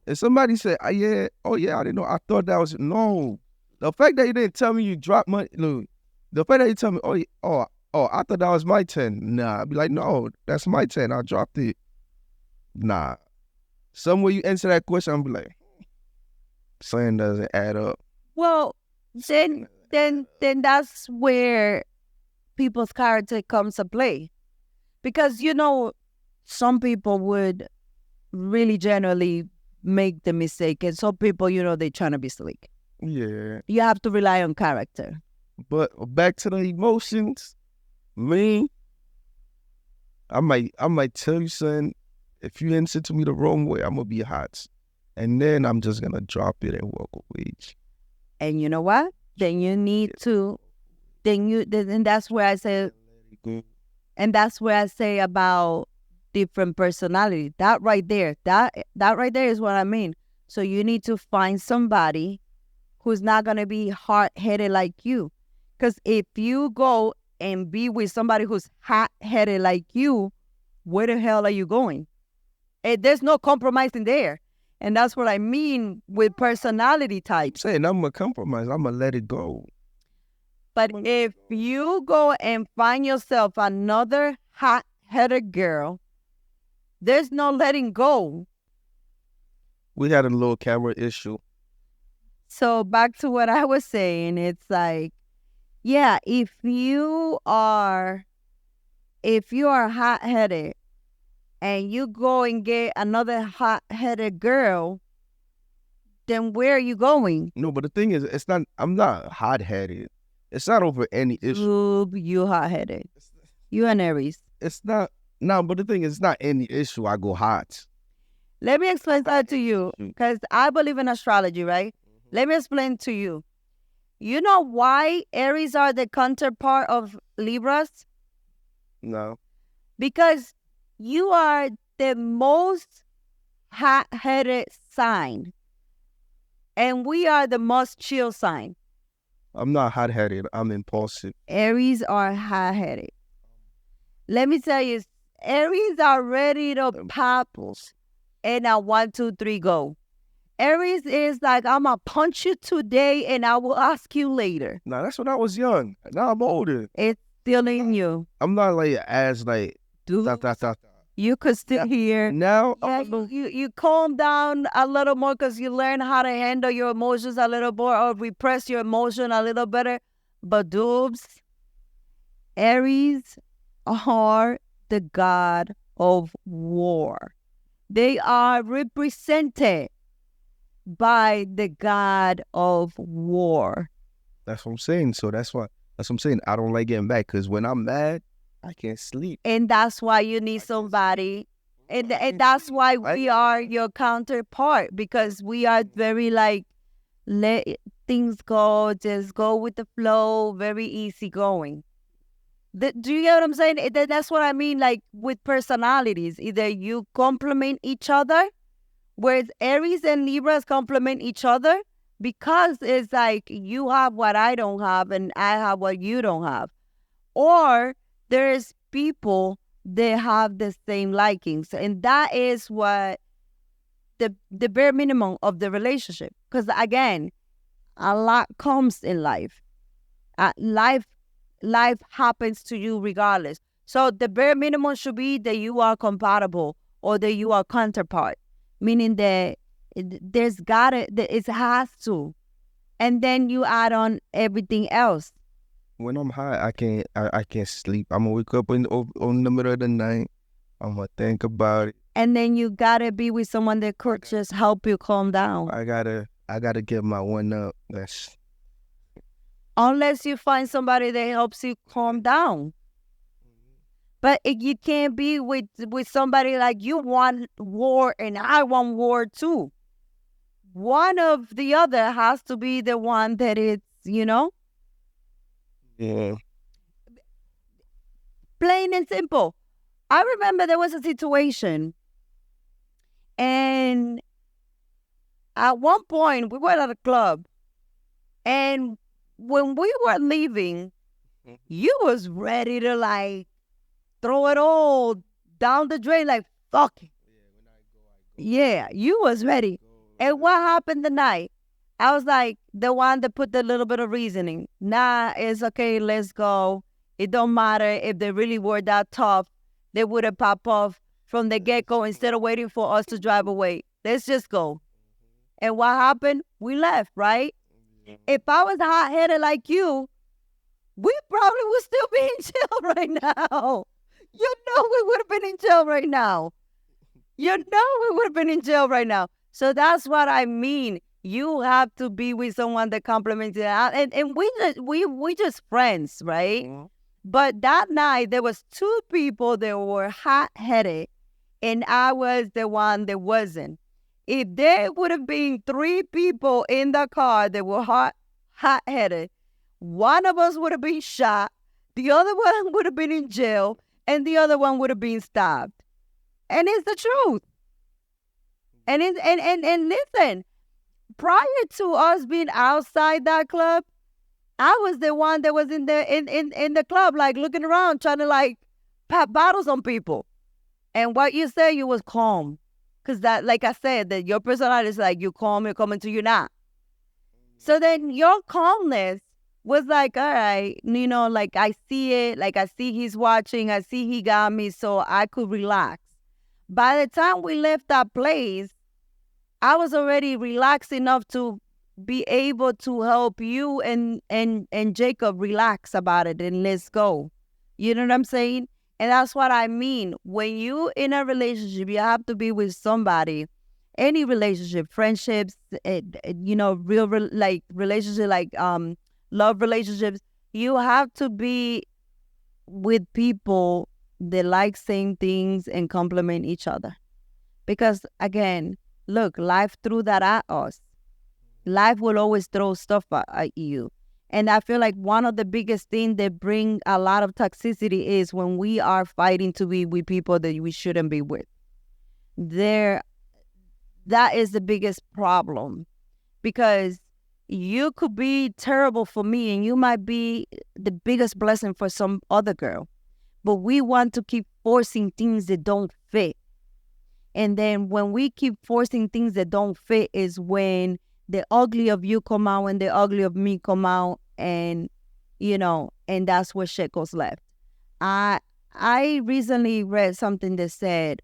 If somebody said, I didn't know, I thought that was, no. The fact that you didn't tell me you dropped money, look, the fact that you tell me, I thought that was my 10. Nah, I'd be like, no, that's my 10. I dropped it. Nah. Somewhere you answer that question, I'm be like, something doesn't add up. Well, then that's where people's character comes to play. Because, you know, some people would really generally make the mistake. And some people, you know, they're trying to be slick. Yeah. You have to rely on character. But back to the emotions, me, I might tell you something. If you answer to me the wrong way, I'm gonna be hot. And then I'm just gonna drop it and walk away. And you know what? Then you need to, then that's where I say, and that's where I say about different personality. That right there is what I mean. So you need to find somebody who's not going to be hard-headed like you. Because if you go and be with somebody who's hot-headed like you, where the hell are you going? There's no compromise in there. And that's what I mean with personality types. Saying I'm going to compromise. I'm going to let it go. But if you go and find yourself another hot-headed girl, there's no letting go. We had a little camera issue. So back to what I was saying, it's like, yeah, if you are hot-headed and you go and get another hot-headed girl, then where are you going? No, but the thing is, I'm not hot-headed. It's not over any issue. You hot-headed. You an Aries. It's not, no, but the thing is, it's not any issue I go hot. Let me explain that to you, because I believe in astrology, right? Let me explain to you. You know why Aries are the counterpart of Libras? No. Because you are the most hot-headed sign. And we are the most chill sign. I'm not hot-headed. I'm impulsive. Aries are hot-headed. Let me tell you, Aries are ready to pop and a 1, 2, 3, go. Aries is like, I'm going to punch you today and I will ask you later. Nah, that's when I was young. Now I'm older. It's still in you. I'm not like as like, Dude, you could still hear. Now, yeah, you calm down a little more because you learn how to handle your emotions a little more or repress your emotion a little better. But Dubs, Aries are the god of war. They are represented by the God of war. That's what I'm saying. So that's what I'm saying. I don't like getting back because when I'm mad, I can't sleep. And that's why you need somebody. And that's why we are your counterpart, because we are very like, let things go, just go with the flow, very easygoing. Do you get what I'm saying? That's what I mean, like with personalities. Either you complement each other, whereas Aries and Libras complement each other, because it's like you have what I don't have and I have what you don't have. Or there's people that have the same likings. And that is what the bare minimum of the relationship. Because again, a lot comes in life. Life happens to you regardless. So the bare minimum should be that you are compatible or that you are counterpart, meaning that it has to. And then you add on everything else. When I'm high, I can't sleep. I'm gonna wake up on the middle of the night. I'm gonna think about it. And then you gotta be with someone that could just help you calm down. I gotta get my one up. That's Unless you find somebody that helps you calm down. But you can't be with somebody like you want war and I want war too. One of the other has to be the one that it's, yeah. Plain and simple. I remember there was a situation, and at one point we were at a club, and when we were leaving, you was ready to like throw it all down the drain, like fuck it. Yeah, you was ready. And what happened tonight? I was like the one that put the little bit of reasoning. Nah, it's okay, let's go. It don't matter if they really were that tough. They would have popped off from the get-go instead of waiting for us to drive away. Let's just go. And what happened? We left, right? If I was hot-headed like you, we probably would still be in jail right now. You know we would have been in jail right now. You know we would have been in jail right now. So that's what I mean. You have to be with someone that complements it. And we just friends, right? Mm-hmm. But that night, there was two people that were hot-headed, and I was the one that wasn't. If there would have been three people in the car that were hot-headed, one of us would have been shot, the other one would have been in jail, and the other one would have been stabbed. And it's the truth. And listen, prior to us being outside that club, I was the one that was in the club, like looking around, trying to like pop bottles on people. And what you say, you was calm. Because that, like I said, that your personality is like, you calm, you're coming to you not. So then your calmness was like, all right, like I see it, like I see he's watching, I see he got me, so I could relax. By the time we left that place, I was already relaxed enough to be able to help you and Jacob relax about it and let's go. You know what I'm saying? And that's what I mean. When you in a relationship, you have to be with somebody. Any relationship, friendships, real like relationship, like love relationships. You have to be with people that like same things and complement each other. Because again, look, life threw that at us. Life will always throw stuff at you. And I feel like one of the biggest things that bring a lot of toxicity is when we are fighting to be with people that we shouldn't be with. That is the biggest problem. Because you could be terrible for me and you might be the biggest blessing for some other girl. But we want to keep forcing things that don't fit. And then when we keep forcing things that don't fit is when the ugly of you come out and the ugly of me come out, and and that's where shit goes left. I recently read something that said,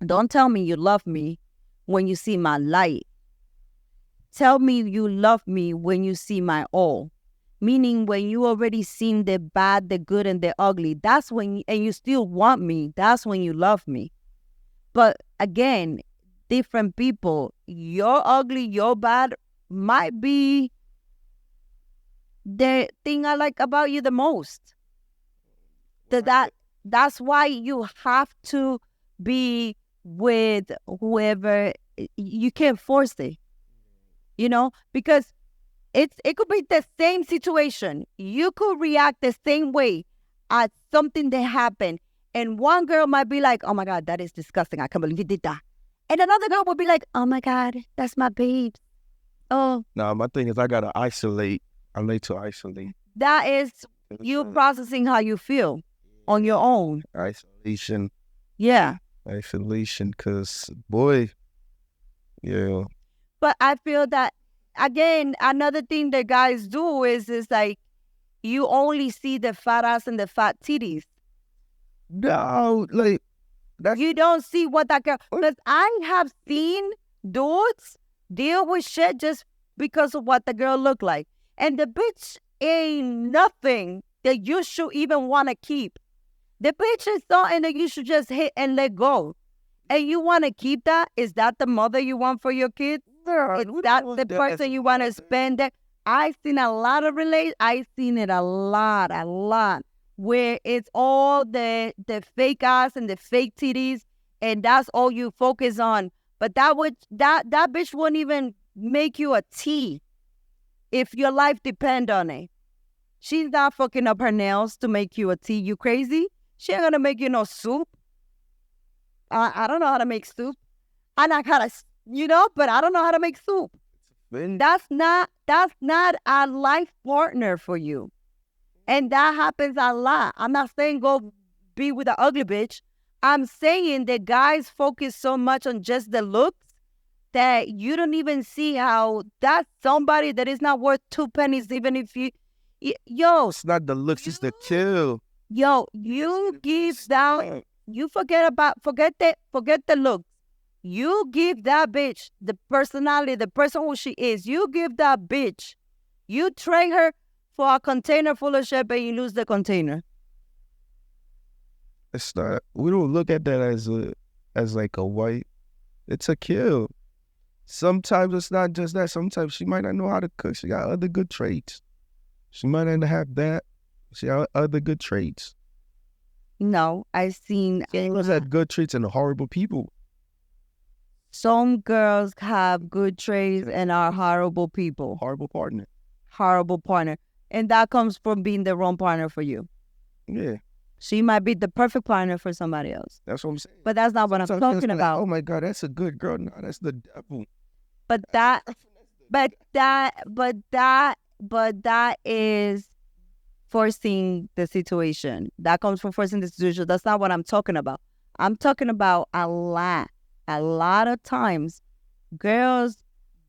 don't tell me you love me when you see my light. Tell me you love me when you see my all. Meaning when you already seen the bad, the good, and the ugly, and you still want me, that's when you love me. But again, different people. Your ugly, your bad might be the thing I like about you the most. That's why you have to be with whoever. You can't force it, because it could be the same situation. You could react the same way at something that happened, and one girl might be like, "Oh my God, that is disgusting. I can't believe you did that," and another girl would be like, "Oh my God, that's my babe." Oh, Nah, my thing is I gotta isolate. I like to isolate. that is you processing how you feel on your own. Isolation. Yeah. Isolation, cause boy, yeah. But I feel that, again, another thing that guys do is like, you only see the fat ass and the fat titties. No, like that's You don't see what that girl. Because I have seen dudes deal with shit just because of what the girl look like, and the bitch ain't nothing that you should even want to keep. The bitch is something that you should just hit and let go. And you want to keep that? Is that the mother you want for your kids? Is that the person you want to spend that? I've seen a lot of I've seen it a lot, where it's all the fake ass and the fake titties, and that's all you focus on. But that bitch wouldn't even make you a tea if your life depend on it. She's not fucking up her nails to make you a tea. You crazy? She ain't gonna make you no soup. I don't know how to make soup. I know how to, but I don't know how to make soup. That's not a life partner for you. And that happens a lot. I'm not saying go be with an ugly bitch. I'm saying that guys focus so much on just the looks that you don't even see how that's somebody that is not worth 2 pennies, even if yo. It's not the looks, it's the kill. Yo, you give down. You forget the looks. You give that bitch the personality, the person who she is. You give that bitch. You trade her for a container full of shit and you lose the container. It's not. We don't look at that as like a white. It's a kill. Sometimes it's not just that. Sometimes she might not know how to cook. She got other good traits. She might not have that. She got other good traits. No, I've seen. Girls have good traits and horrible people. Some girls have good traits and are horrible people. Horrible partner. Horrible partner. And that comes from being the wrong partner for you. Yeah. She might be the perfect partner for somebody else. That's what I'm saying. But that's not what I'm talking about. Like, oh my God, that's a good girl. No, that's the devil. But that is forcing the situation. That comes from forcing the situation. That's not what I'm talking about. I'm talking about a lot of times girls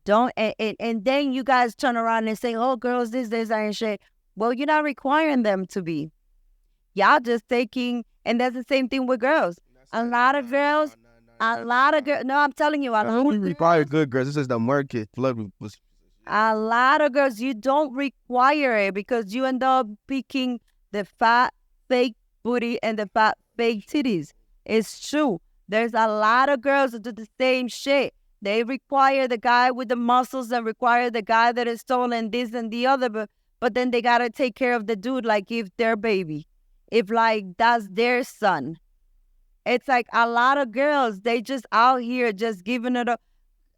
don't, and then you guys turn around and say, oh, girls, this, and shit. Well, you're not requiring them to be. Y'all just taking, and that's the same thing with girls. A lot of girls, no, I'm telling you, we require good girls. This is the market. A lot of girls, you don't require it because you end up picking the fat, fake booty and the fat, fake titties. It's true. There's a lot of girls that do the same shit. They require the guy with the muscles and require the guy that is tall and this and the other, but then they gotta take care of the dude like if their baby. If like that's their son. It's like a lot of girls, they just out here just giving it up.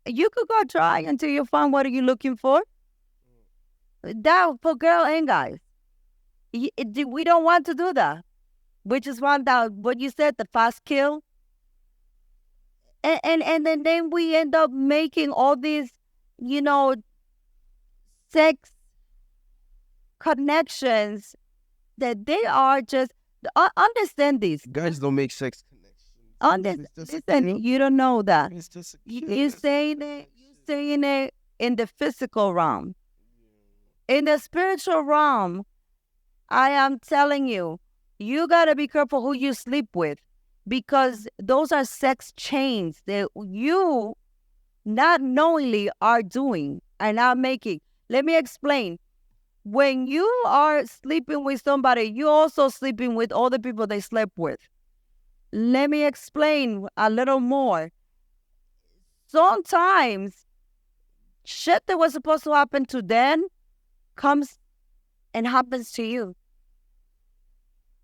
You could go try until you find what are you looking for. That for girl and guys. We don't want to do that. Which is one that what you said, the fast kill. And then we end up making all these, sex connections that they are just understand this. Guys don't make sex connections. Listen, you don't know that. You're saying it in the physical realm. In the spiritual realm, I am telling you, you gotta be careful who you sleep with, because those are sex chains that you not knowingly are doing and not making. Let me explain. When you are sleeping with somebody, you're also sleeping with all the people they slept with. Let me explain a little more. sometimes shit that was supposed to happen to them comes and happens to you.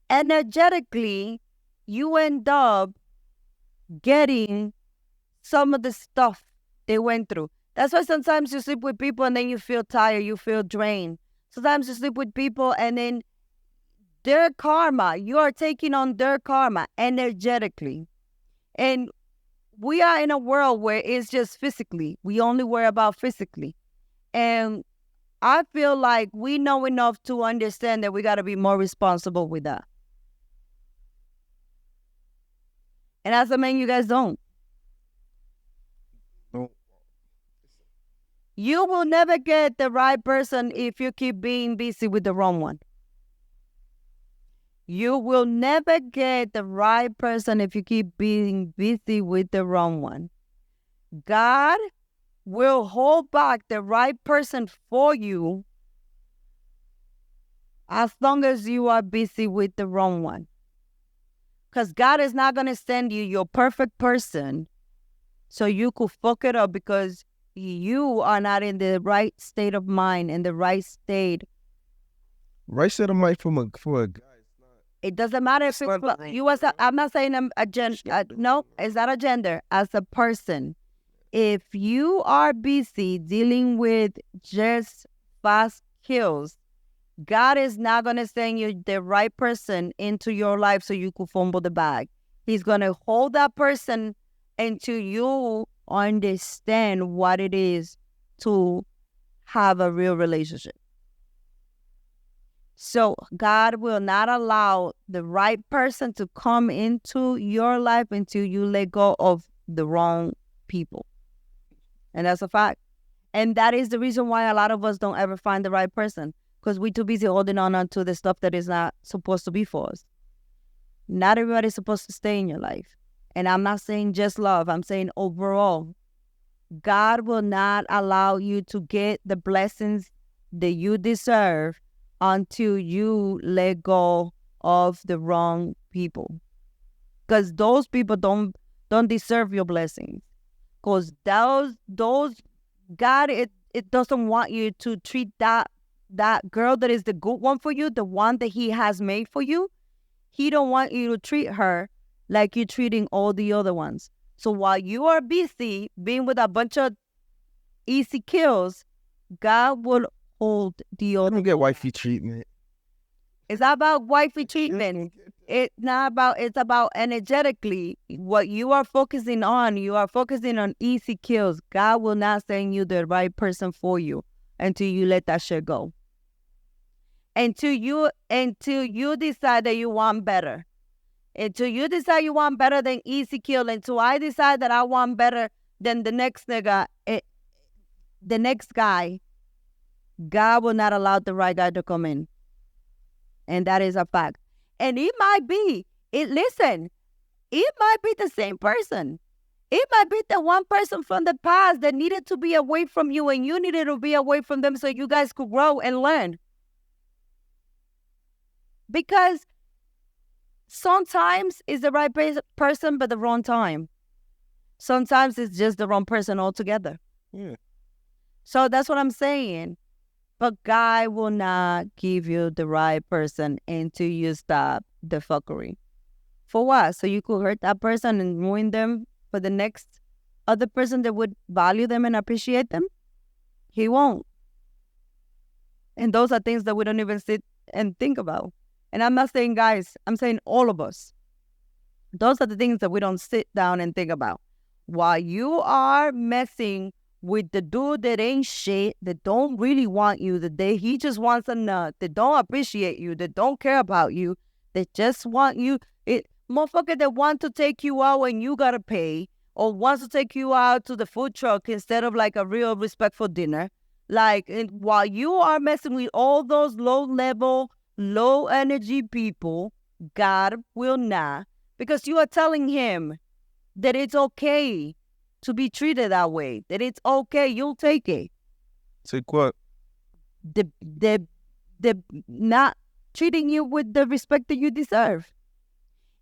Energetically, you end up getting some of the stuff they went through. That's why sometimes you sleep with people and then you feel tired, you feel drained. Sometimes you sleep with people and then their karma, you are taking on their karma energetically. And we are in a world where it's just physically. We only worry about physically. And I feel like we know enough to understand that we got to be more responsible with that. And as a man, you guys don't. No. You will never get the right person if you keep being busy with the wrong one. You will never get the right person if you keep being busy with the wrong one. God will hold back the right person for you as long as you are busy with the wrong one. Because God is not going to send you your perfect person so you could fuck it up because you are not in the right state of mind, in the right state. Right side of mind for a guy. It doesn't matter if you as I'm not saying a gender. No, it's not a gender. As a person, if you are busy dealing with just fast kills, God is not going to send you the right person into your life so you could fumble the bag. He's going to hold that person until you understand what it is to have a real relationship. So God will not allow the right person to come into your life until you let go of the wrong people. And that's a fact. And that is the reason why a lot of us don't ever find the right person, because we're too busy holding on to the stuff that is not supposed to be for us. Not everybody's supposed to stay in your life. And I'm not saying just love. I'm saying overall. God will not allow you to get the blessings that you deserve until you let go of the wrong people. Because those people don't deserve your blessings. Because those God, it doesn't want you to treat that girl that is the good one for you, the one that he has made for you. He don't want you to treat her like you're treating all the other ones. So while you are busy being with a bunch of easy kills, God will hold the other. I don't get wifey treatment. It's not about wifey treatment. It's about energetically what you are focusing on. You are focusing on easy kills. God will not send you the right person for you until you let that shit go. Until you decide that you want better. Until you decide you want better than easy kill. Until I decide that I want better than the next nigga, the next guy, God will not allow the right guy to come in. And that is a fact. And it might be the same person. It might be the one person from the past that needed to be away from you and you needed to be away from them so you guys could grow and learn. Because sometimes it's the right person but the wrong time. Sometimes it's just the wrong person altogether. Yeah. So that's what I'm saying. But God will not give you the right person until you stop the fuckery. For what? So you could hurt that person and ruin them for the next other person that would value them and appreciate them? He won't. And those are things that we don't even sit and think about. And I'm not saying guys, I'm saying all of us. Those are the things that we don't sit down and think about. While you are messing with the dude that ain't shit, that don't really want you, he just wants a nut, that don't appreciate you, that don't care about you, that just want you, motherfucker that want to take you out when you gotta pay, or wants to take you out to the food truck instead of like a real respectful dinner. Like, while you are messing with all those low-level, low-energy people, God will not, because you are telling him that it's okay to be treated that way, that it's okay, you'll take it. Take what? The not treating you with the respect that you deserve.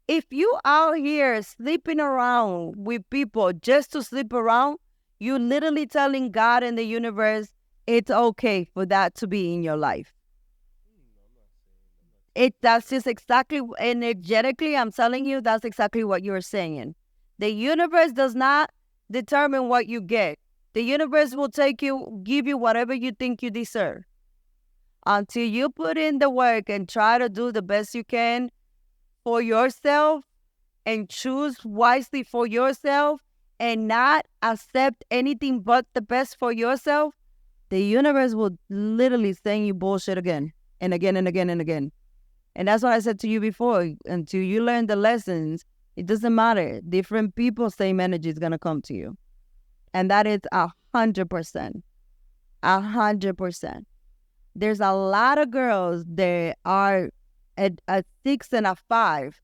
If you out here sleeping around with people just to sleep around, You literally telling God and the universe it's okay for that to be in your life. That's just exactly energetically, I'm telling you, that's exactly what you're saying. The universe does not determine what you get. The universe will give you whatever you think you deserve. Until you put in the work and try to do the best you can for yourself and choose wisely for yourself and not accept anything but the best for yourself, the universe will literally send you bullshit again and again and again and again. And that's what I said to you before. Until you learn the lessons, it doesn't matter. Different people, same energy is going to come to you. And that is 100%. 100%. There's a lot of girls that are at a 6 and a 5,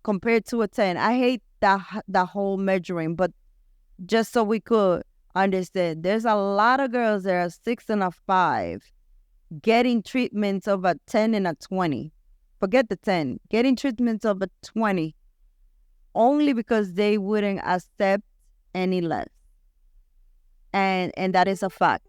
compared to a 10. I hate the whole measuring, but just so we could understand, there's a lot of girls that are 6 and a 5 getting treatments of a 10 and a 20. Forget the 10. Getting treatments of a 20 only because they wouldn't accept any less. And that is a fact.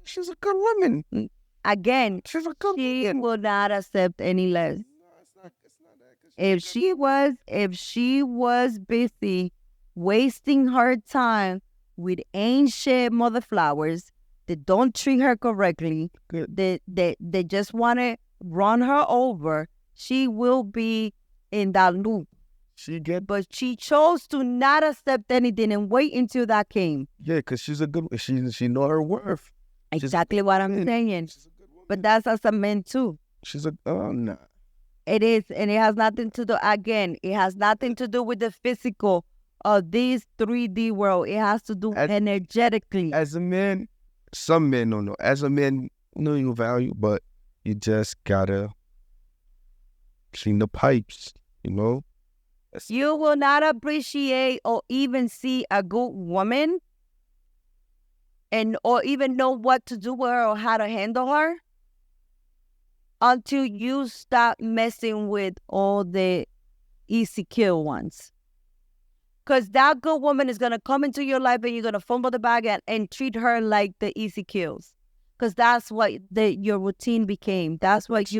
She's a good woman. Again, She's a good she woman. will not accept any less. No, it's not that. 'Cause If she was busy wasting her time with ain't shit mother flowers that don't treat her correctly, Good. they just want to run her over, she will be in that loop. But she chose to not accept anything and wait until that came. Yeah, because she's a good. She know her worth. Exactly what I'm saying. But that's as a man too. She's a nah. It is, and it has nothing to do. Again, it has nothing to do with the physical of this 3D world. It has to do energetically. As a man, some men don't know. As a man, you know your value, but you just gotta clean the pipes. You will not appreciate or even see a good woman or even know what to do with her or how to handle her until you stop messing with all the easy kill ones. Because that good woman is going to come into your life and you're going to fumble the bag and treat her like the easy kills. Because that's what your routine became. That's what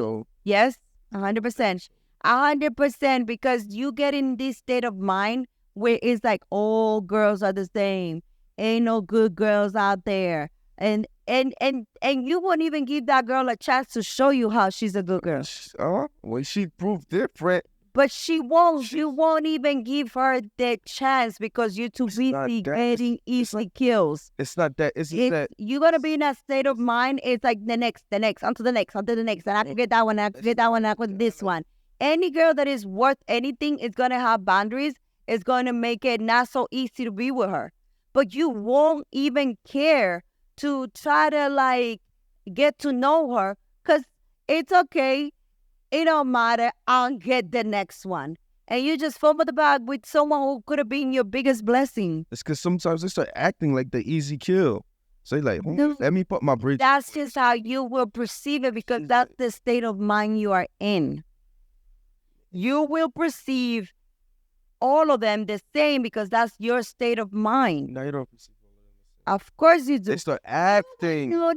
yes, 100%. 100%, because you get in this state of mind where it's like all girls are the same. Ain't no good girls out there. And you won't even give that girl a chance to show you how she's a good girl. Well, she proved different. But she won't. You won't even give her that chance because you're too busy getting easy kills. It's not that. It's that. You're going to be in a state of mind. It's like the next, onto the next. And I could get that one, I could get that one, I could this one. Any girl that is worth anything is going to have boundaries. It's going to make it not so easy to be with her. But you won't even care to try to get to know her because it's okay. It don't matter. I'll get the next one. And you just fumble the bag with someone who could have been your biggest blessing. It's because sometimes they start acting like the easy kill. So you're like, let me put my bridge. That's just how you will perceive it because that's the state of mind you are in. You will perceive all of them the same because that's your state of mind. No, you don't perceive all of them the same. Of course you do. They start acting. No.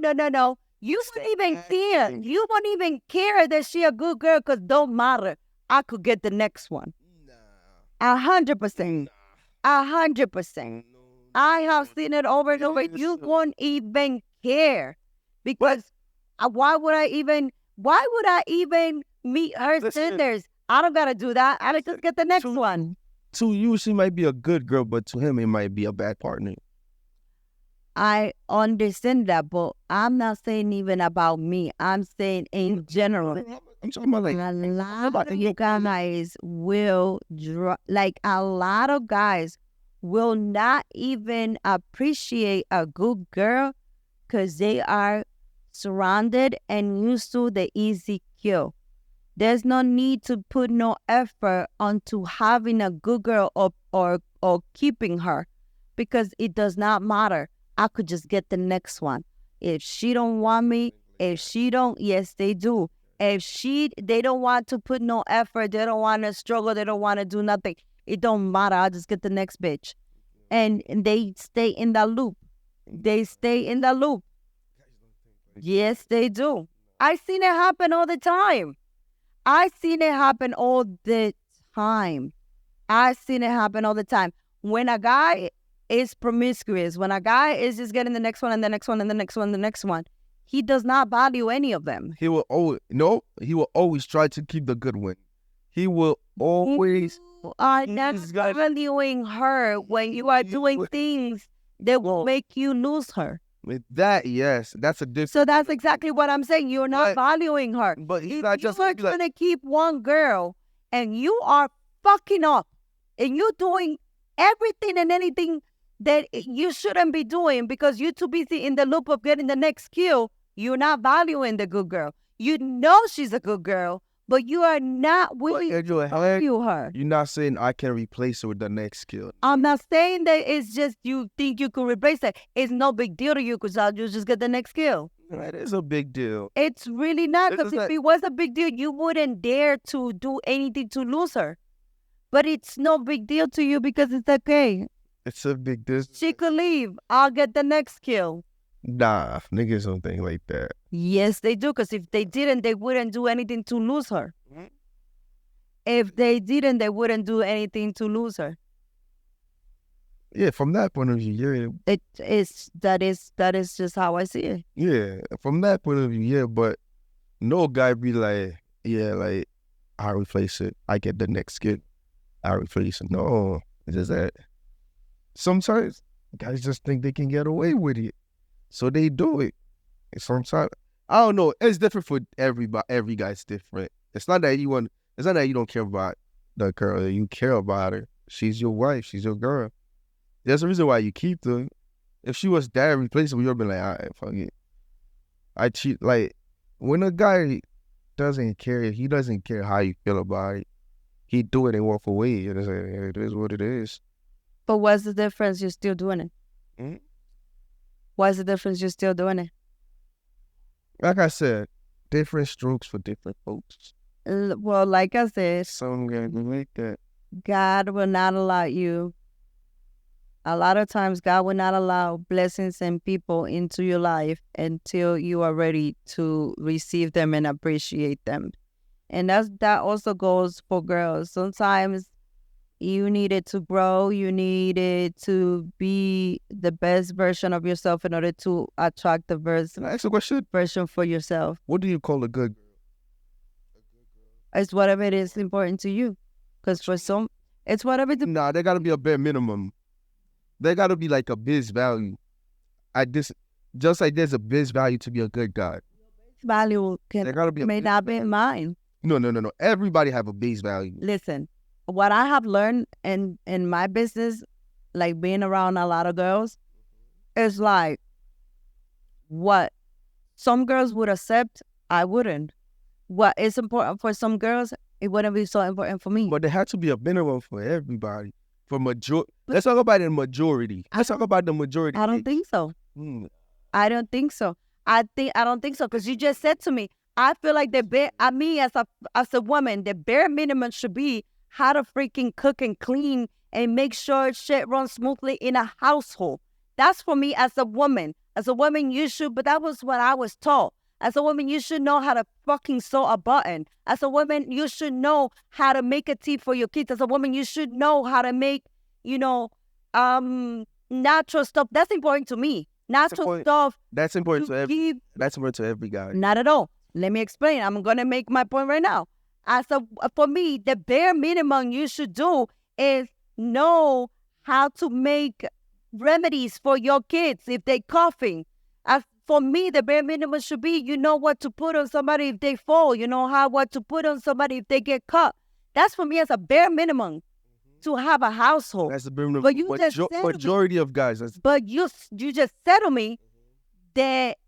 You won't even care. You won't even care that she a good girl because don't matter. I could get the next one. 100%. 100%. I have seen it over and over. You won't even care because why would I even meet her standards? I don't gotta do that. I just get the next one. To you, she might be a good girl, but to him, it might be a bad partner. I understand that, but I'm not saying even about me. I'm saying in general. I'm talking about a lot of you guys will a lot of guys will not even appreciate a good girl because they are surrounded and used to the easy kill. There's no need to put no effort onto having a good girl or keeping her because it does not matter. I could just get the next one. If she don't want me, yes, they do. If they don't want to put no effort, they don't want to struggle, they don't want to do nothing, it don't matter. I'll just get the next bitch. and they stay in that loop. They stay in the loop. Yes, they do. I seen it happen all the time. I seen it happen all the time. I seen it happen all the time. When a guy is promiscuous, when a guy is just getting the next one and the next one and the next one and the next one, he does not value any of them. He will always try to keep the good one. He will always. You are not valuing her when you are doing things that will make you lose her. With that, yes, that's a difference. So that's exactly what I'm saying. You're not valuing her. But he's If not just you are trying to keep one girl and you are fucking up and you're doing everything and anything that you shouldn't be doing because you're too busy in the loop of getting the next kill, you're not valuing the good girl. You know she's a good girl, but you are not willing to value her. You're not saying I can replace her with the next skill. I'm not saying that it's just you think you can replace it. It's no big deal to you because you just get the next skill. It is a big deal. It's really not, because if it was a big deal, you wouldn't dare to do anything to lose her. But it's no big deal to you because it's okay. It's a big deal. She could leave. I'll get the next kill. Nah, niggas don't think like that. Yes, they do, because if they didn't, they wouldn't do anything to lose her. If they didn't, they wouldn't do anything to lose her. Yeah, from that point of view, yeah. That is just how I see it. Yeah, from that point of view, yeah, but no guy be like, yeah, like, I replace it. I get the next kid. I replace it. No, it's just that sometimes guys just think they can get away with it. So they do it. And sometimes, I don't know, it's different for everybody. Every guy's different. It's not that you don't care about the girl. You care about her. She's your wife. She's your girl. There's a reason why you keep her. If she was that replaceable, you'll be like, all right, fuck it. I cheat. Like, when a guy doesn't care, he doesn't care how you feel about it. He do it and walk away. And it's like, hey, it is what it is. But what's the difference? You're still doing it. Mm-hmm. What's the difference? You're still doing it. Like I said, different strokes for different folks. Well, like I said, some guys like that. God will not allow you. A lot of times, God will not allow blessings and people into your life until you are ready to receive them and appreciate them. And that also goes for girls. Sometimes you needed to grow. You needed to be the best version of yourself in order to attract the best version for yourself. What do you call a good girl? It's whatever it is important to you. Because for some, it's whatever. Nah, there got to be a bare minimum. There got to be like a biz value. Just like there's a biz value to be a good guy. Value may not be mine. No. Everybody have a base value. Listen, what I have learned in my business, like being around a lot of girls, is like what some girls would accept, I wouldn't. What is important for some girls, it wouldn't be so important for me. But there has to be a minimum for everybody. Let's talk about the majority. Let's talk about the majority. I don't think so. I don't think so. I don't think so, because you just said to me, I feel like as a woman, the bare minimum should be how to freaking cook and clean and make sure shit runs smoothly in a household. That's for me as a woman. As a woman, you should, but that was what I was taught. As a woman, you should know how to fucking sew a button. As a woman, you should know how to make a tea for your kids. As a woman, you should know how to make, natural stuff. That's important to me. Natural stuff. That's important to every guy. Not at all. Let me explain. I'm going to make my point right now. For me, the bare minimum you should do is know how to make remedies for your kids if they're coughing. For me, the bare minimum should be, you know what to put on somebody if they fall. You know what to put on somebody if they get cut. That's for me as a bare minimum to have a household. That's the bare minimum. But you just majority of guys. But you just said to me that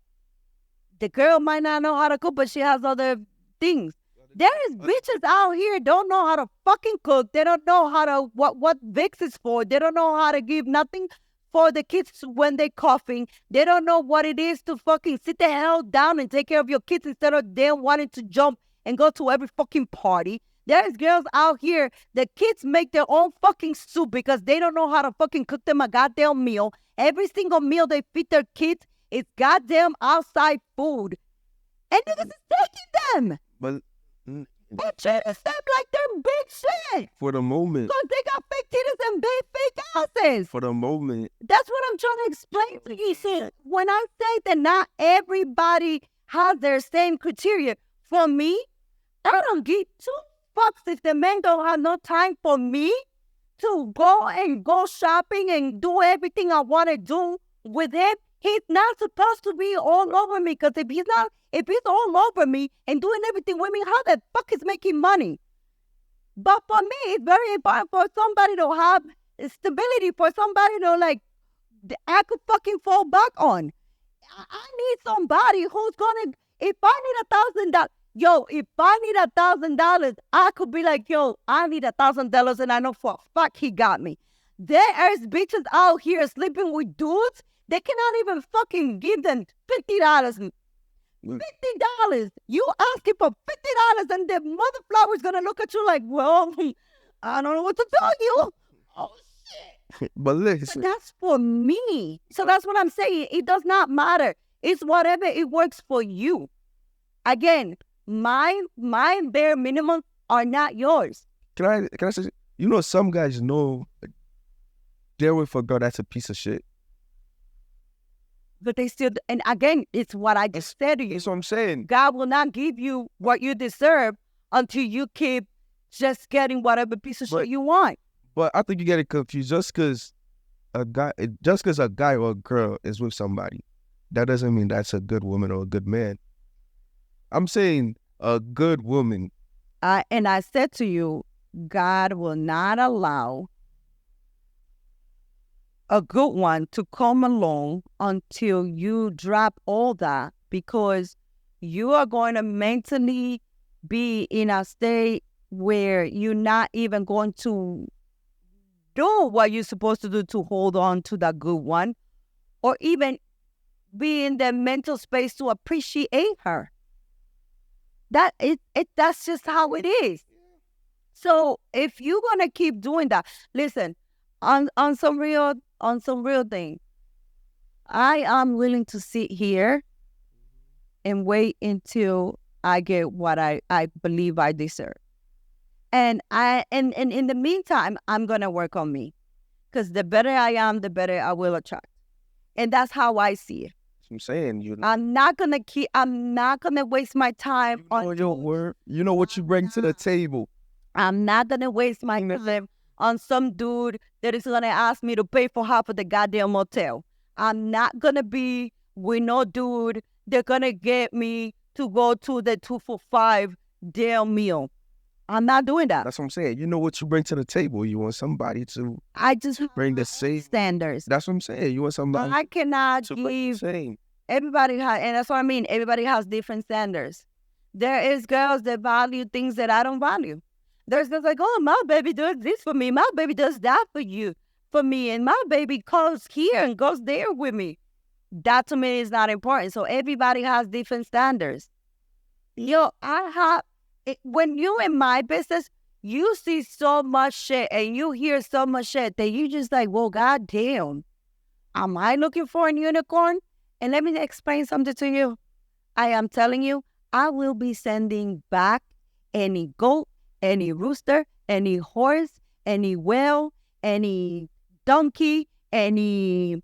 the girl might not know how to cook, but she has other things. There is bitches out here don't know how to fucking cook. They don't know how to what Vicks is for. They don't know how to give nothing for the kids when they're coughing. They don't know what it is to fucking sit the hell down and take care of your kids instead of them wanting to jump and go to every fucking party. There's girls out here, the kids make their own fucking soup because they don't know how to fucking cook them a goddamn meal. Every single meal they feed their kids is goddamn outside food. And niggas is taking them. But And treating them like they're big shit. for the moment, Because they got fake titties and big fake asses. for the moment, That's what I'm trying to explain to you. See, when I say that not everybody has their same criteria, for me, I don't give two fucks if the man don't have no time for me to go shopping and do everything I want to do with him. He's not supposed to be all over me, because if he's all over me and doing everything with me, how the fuck is making money? But for me, it's very important for somebody to have stability, for somebody to I could fucking fall back on. I need somebody who's gonna, if I need $1,000, if I need $1,000, I could be like, I need $1,000 and I know for a fact he got me. There is bitches out here sleeping with dudes. They cannot even fucking give them $50. $50. You asking for $50 and the mother flower's gonna look at you like, well, I don't know what to tell you. Oh shit. but listen, But that's for me. So that's what I'm saying. It does not matter. It's whatever it works for you. Again, my bare minimum are not yours. can I say, some guys know they're with a girl that's a piece of shit. But they still, and again, it's what I just said to you. That's what I'm saying. God will not give you what you deserve until you keep just getting whatever piece of shit you want. But I think you get it confused. Just because a guy or a girl is with somebody, that doesn't mean that's a good woman or a good man. I'm saying a good woman. And I said to you, God will not allow a good one to come along until you drop all that, because you are going to mentally be in a state where you're not even going to do what you're supposed to do to hold on to that good one, or even be in the mental space to appreciate her. That's just how it is. So if you're gonna keep doing that, listen, on some real thing, I am willing to sit here and wait until I get what I believe I deserve. And in the meantime, I'm gonna work on me, because the better I am, the better I will attract. And that's how I see it. I'm saying, I'm not gonna waste my time on your word. You know what you bring to the table. I'm not gonna waste my time on some dude that is gonna ask me to pay for half of the goddamn motel. I'm not gonna be with no dude that's gonna get me to go to the 2 for $5 damn meal. I'm not doing that. That's what I'm saying. You know what you bring to the table. You want somebody to I just bring the same standards. That's what I'm saying. You want somebody I cannot to bring the give same. everybody has, and that's what I mean. Everybody has different standards. There is girls that value things that I don't value. There's girls like, oh, my baby does this for me. My baby does that for me. And my baby goes here and goes there with me. That to me is not important. So everybody has different standards. When you in my business, you see so much shit and you hear so much shit that you just like, well, goddamn, am I looking for a unicorn? And let me explain something to you. I am telling you, I will be sending back any goat, any rooster, any horse, any whale, any donkey, any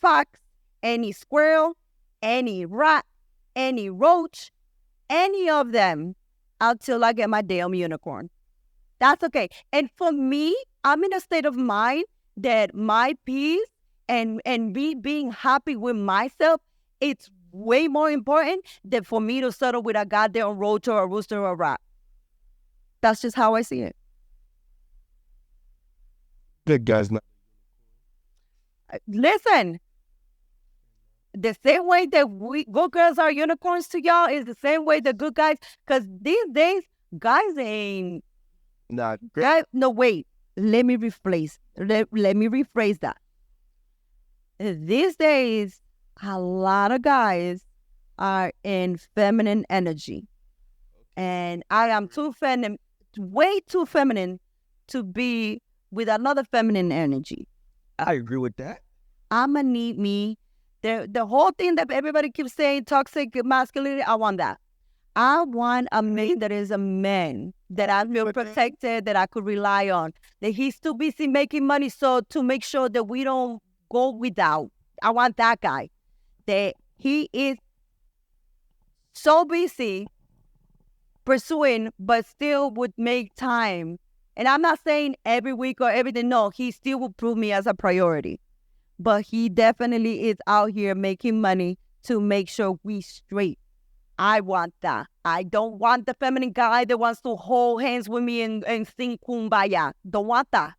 fox, any squirrel, any rat, any roach, any of them until I get my damn unicorn. That's okay. And for me, I'm in a state of mind that my peace and me being happy with myself, it's way more important than for me to settle with a goddamn roach or a rooster or a rat. That's just how I see it. Good guys. Listen, the same way that we good girls are unicorns to y'all is the same way the good guys, because these days, guys ain't... Nah. No, wait. Let me rephrase that. These days, a lot of guys are in feminine energy. And I am too way too feminine to be with another feminine energy. I agree with that. I'ma need me. The whole thing that everybody keeps saying, toxic masculinity, I want that. I want a man that is a man, that I feel protected, that I could rely on, that he's too busy making money so to make sure that we don't go without. I want that guy. That he is so busy pursuing, but still would make time. And I'm not saying every week or everything. No, he still will prove me as a priority. But he definitely is out here making money to make sure we straight. I want that. I don't want the feminine guy that wants to hold hands with me and sing kumbaya. Don't want that.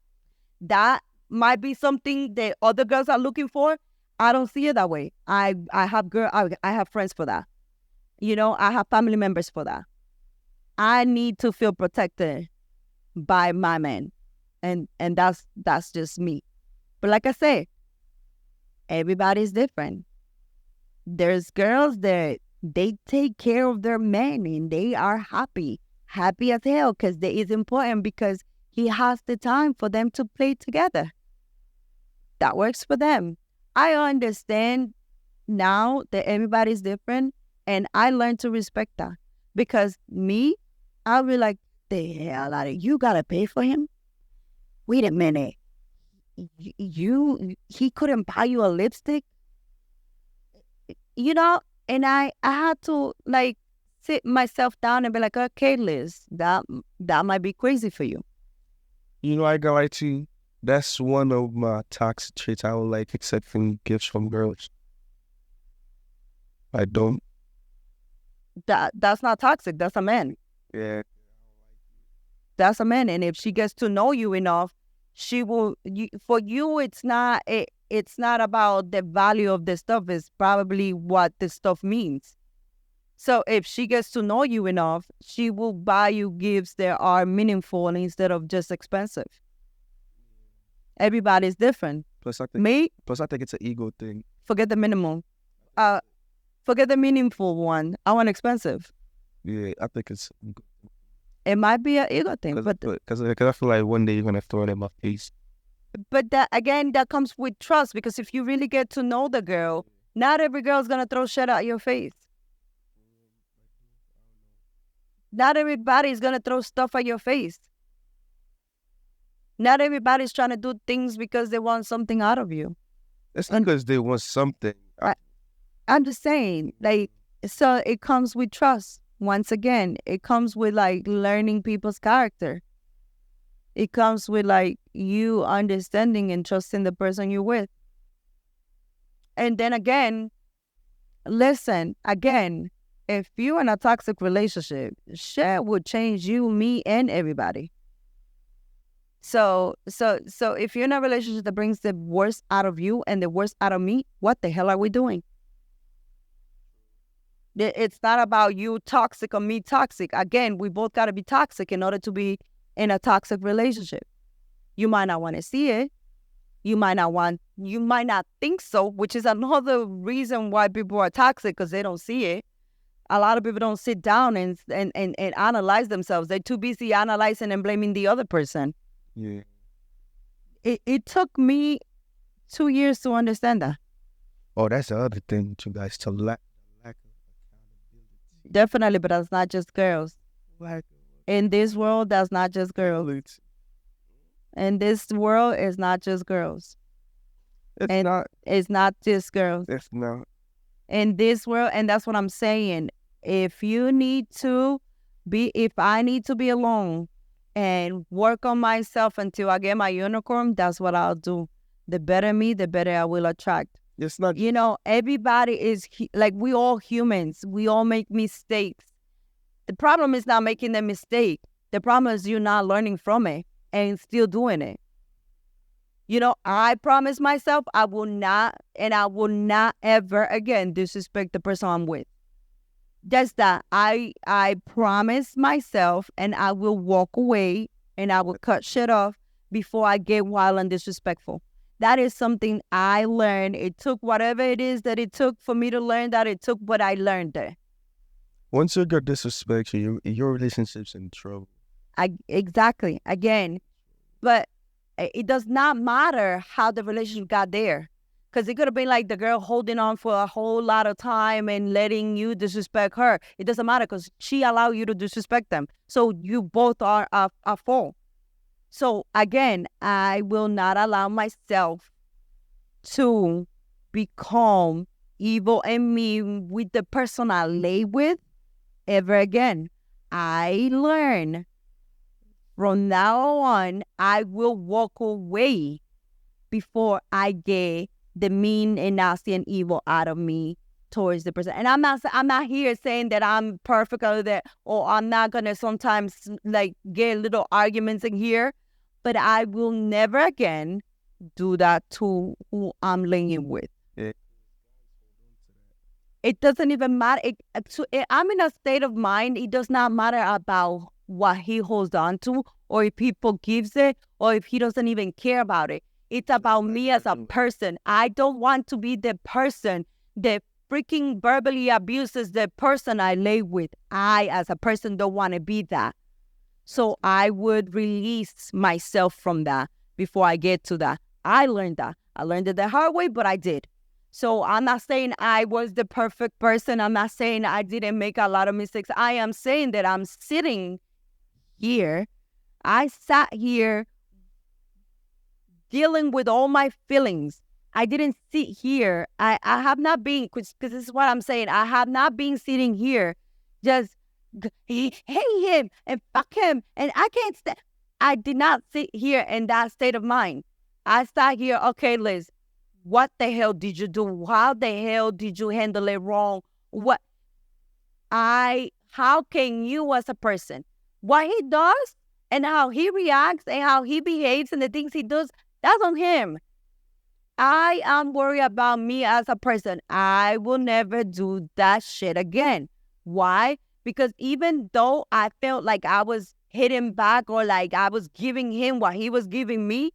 That might be something that other girls are looking for. I don't see it that way. I have friends for that. You know, I have family members for that. I need to feel protected by my man. And that's just me. But like I say, everybody's different. There's girls that they take care of their man and they are happy as hell because it is important because he has the time for them to play together. That works for them. I understand now that everybody's different and I learned to respect that because me, I'll be like, the hell out of you gotta pay for him? Wait a minute. He couldn't buy you a lipstick? You know, and I had to like sit myself down and be like, okay, Liz, that might be crazy for you. You know, I got like to. That's one of my toxic traits. I don't like accepting gifts from girls. I don't. That's not toxic. That's a man. Yeah. That's a man. And if she gets to know you enough, she will. For you, it's not. It's not about the value of the stuff. It's probably what the stuff means. So if she gets to know you enough, she will buy you gifts that are meaningful instead of just expensive. Everybody's different. Plus, I think it's an ego thing. Forget the minimum. Forget the meaningful one. I want expensive. Yeah, I think it's. It might be an ego thing, because I feel like one day you're gonna throw it in my face. But that again, that comes with trust because if you really get to know the girl, not every girl's gonna throw shit at your face. Not everybody's gonna throw stuff at your face. Not everybody's trying to do things because they want something out of you. It's because they want something. I'm just saying, like, so it comes with trust. Once again, it comes with like learning people's character. It comes with like you understanding and trusting the person you're with. And then again, listen, again, if you're in a toxic relationship, shit would change you, me, and everybody. So if you're in a relationship that brings the worst out of you and the worst out of me, what the hell are we doing? It's not about you toxic or me toxic. Again, we both got to be toxic in order to be in a toxic relationship. You might not want to see it. You might not think so, which is another reason why people are toxic because they don't see it. A lot of people don't sit down and analyze themselves. They're too busy analyzing and blaming the other person. Yeah. It took me 2 years to understand that. Oh, that's the other thing too, guys. To lack of accountability. Definitely, but that's not just girls. In this world, that's not just girls. In this world, it's not just girls. It's not. It's not just girls. It's not. In this world, and that's what I'm saying. If I need to be alone and work on myself until I get my unicorn, that's what I'll do. The better me, the better I will attract. It's not. You know, everybody is like, we all humans. We all make mistakes. The problem is not making the mistake. The problem is you not learning from it and still doing it. You know, I promise myself I will not ever again disrespect the person I'm with. Just that I promise myself, and I will walk away and I will cut shit off before I get wild and disrespectful. That is something I learned. It took whatever it is that it took for me to learn that. It took, but I learned it. Once you get disrespect, your relationship's in trouble. Exactly. Again, but it does not matter how the relationship got there. Because it could have been like the girl holding on for a whole lot of time and letting you disrespect her. It doesn't matter because she allowed you to disrespect them. So you both are a fault. So again, I will not allow myself to become evil and mean with the person I lay with ever again. I learn from now on, I will walk away before I get the mean and nasty and evil out of me towards the person. And I'm not here saying that I'm perfect or that, or I'm not gonna sometimes like get little arguments in here, but I will never again do that to who I'm laying with. Yeah. It doesn't even matter. I'm in a state of mind. It does not matter about what he holds on to, or if he forgives it, or if he doesn't even care about it. It's about me as a person. I don't want to be the person that freaking verbally abuses the person I lay with. I, as a person, don't want to be that. So I would release myself from that before I get to that. I learned that. I learned it the hard way, but I did. So I'm not saying I was the perfect person. I'm not saying I didn't make a lot of mistakes. I am saying that I'm sitting here. I sat here dealing with all my feelings. I didn't sit here. I have not been, because this is what I'm saying. I have not been sitting here just hate him and fuck him. And I can't stand. I did not sit here in that state of mind. I sat here, okay, Liz, what the hell did you do? How the hell did you handle it wrong? How can you as a person, what he does and how he reacts and how he behaves and the things he does, that's on him. I am worried about me as a person. I will never do that shit again. Why? Because even though I felt like I was hitting back or like I was giving him what he was giving me,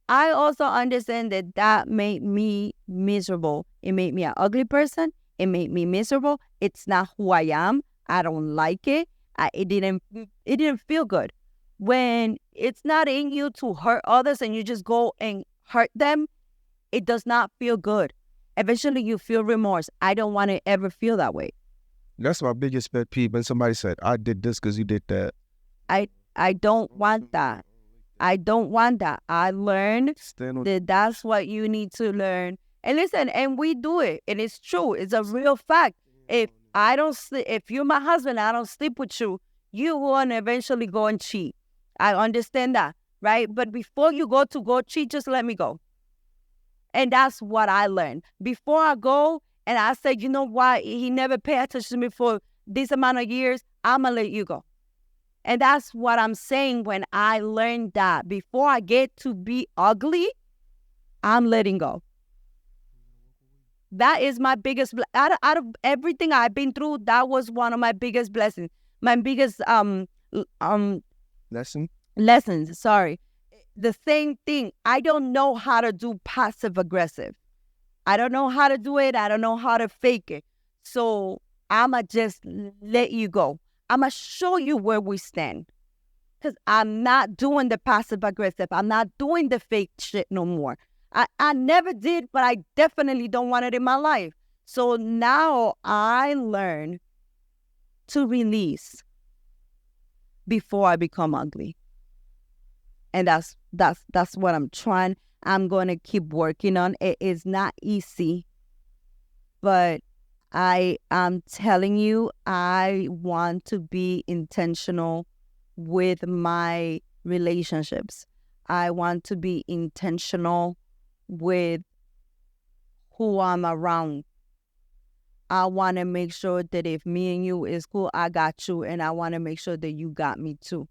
I also understand that that made me miserable. It made me an ugly person. It made me miserable. It's not who I am. I don't like it. It didn't feel good. When it's not in you to hurt others and you just go and hurt them, it does not feel good. Eventually you feel remorse. I don't want to ever feel that way. That's my biggest pet peeve when somebody said, I did this because you did that. I don't want that. I don't want that. I learned that that's what you need to learn. And listen, and we do it. And it's true. It's a real fact. If I don't sleep, if you're my husband, I don't sleep with you, you want to eventually go and cheat. I understand that, right? But before you go cheat, just let me go. And that's what I learned. Before I go and I said, you know what? He never paid attention to me for this amount of years. I'm going to let you go. And that's what I'm saying when I learned that. Before I get to be ugly, I'm letting go. That is my biggest, out of everything I've been through, that was one of my biggest blessings. My biggest lessons, sorry. The same thing. I don't know how to do passive aggressive. I don't know how to do it. I don't know how to fake it. So I'ma just let you go. I'ma show you where we stand. Because I'm not doing the passive aggressive. I'm not doing the fake shit no more. I never did, but I definitely don't want it in my life. So now I learn to release before I become ugly. And that's what I'm trying. I'm going to keep working on. It is not easy, but I am telling you, I want to be intentional with my relationships. I want to be intentional with who I'm around. I want to make sure that if me and you is cool, I got you, and I want to make sure that you got me too.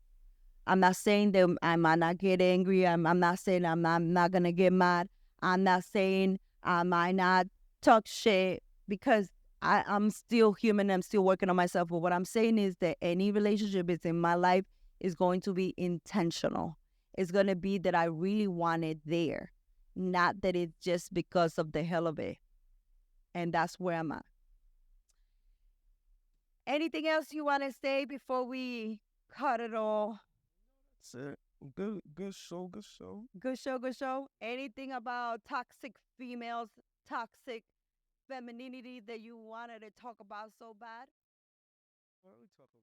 I'm not saying that I might not get angry. I'm not saying I'm not going to get mad. I'm not saying I might not talk shit because I'm still human. I'm still working on myself. But what I'm saying is that any relationship is in my life is going to be intentional. It's going to be that I really want it there, not that it's just because of the hell of it. And that's where I'm at. Anything else you want to say before we cut it all. That's it. Good show, good show. Good show, good show. Anything about toxic females, toxic femininity that you wanted to talk about so bad? What are we talking about?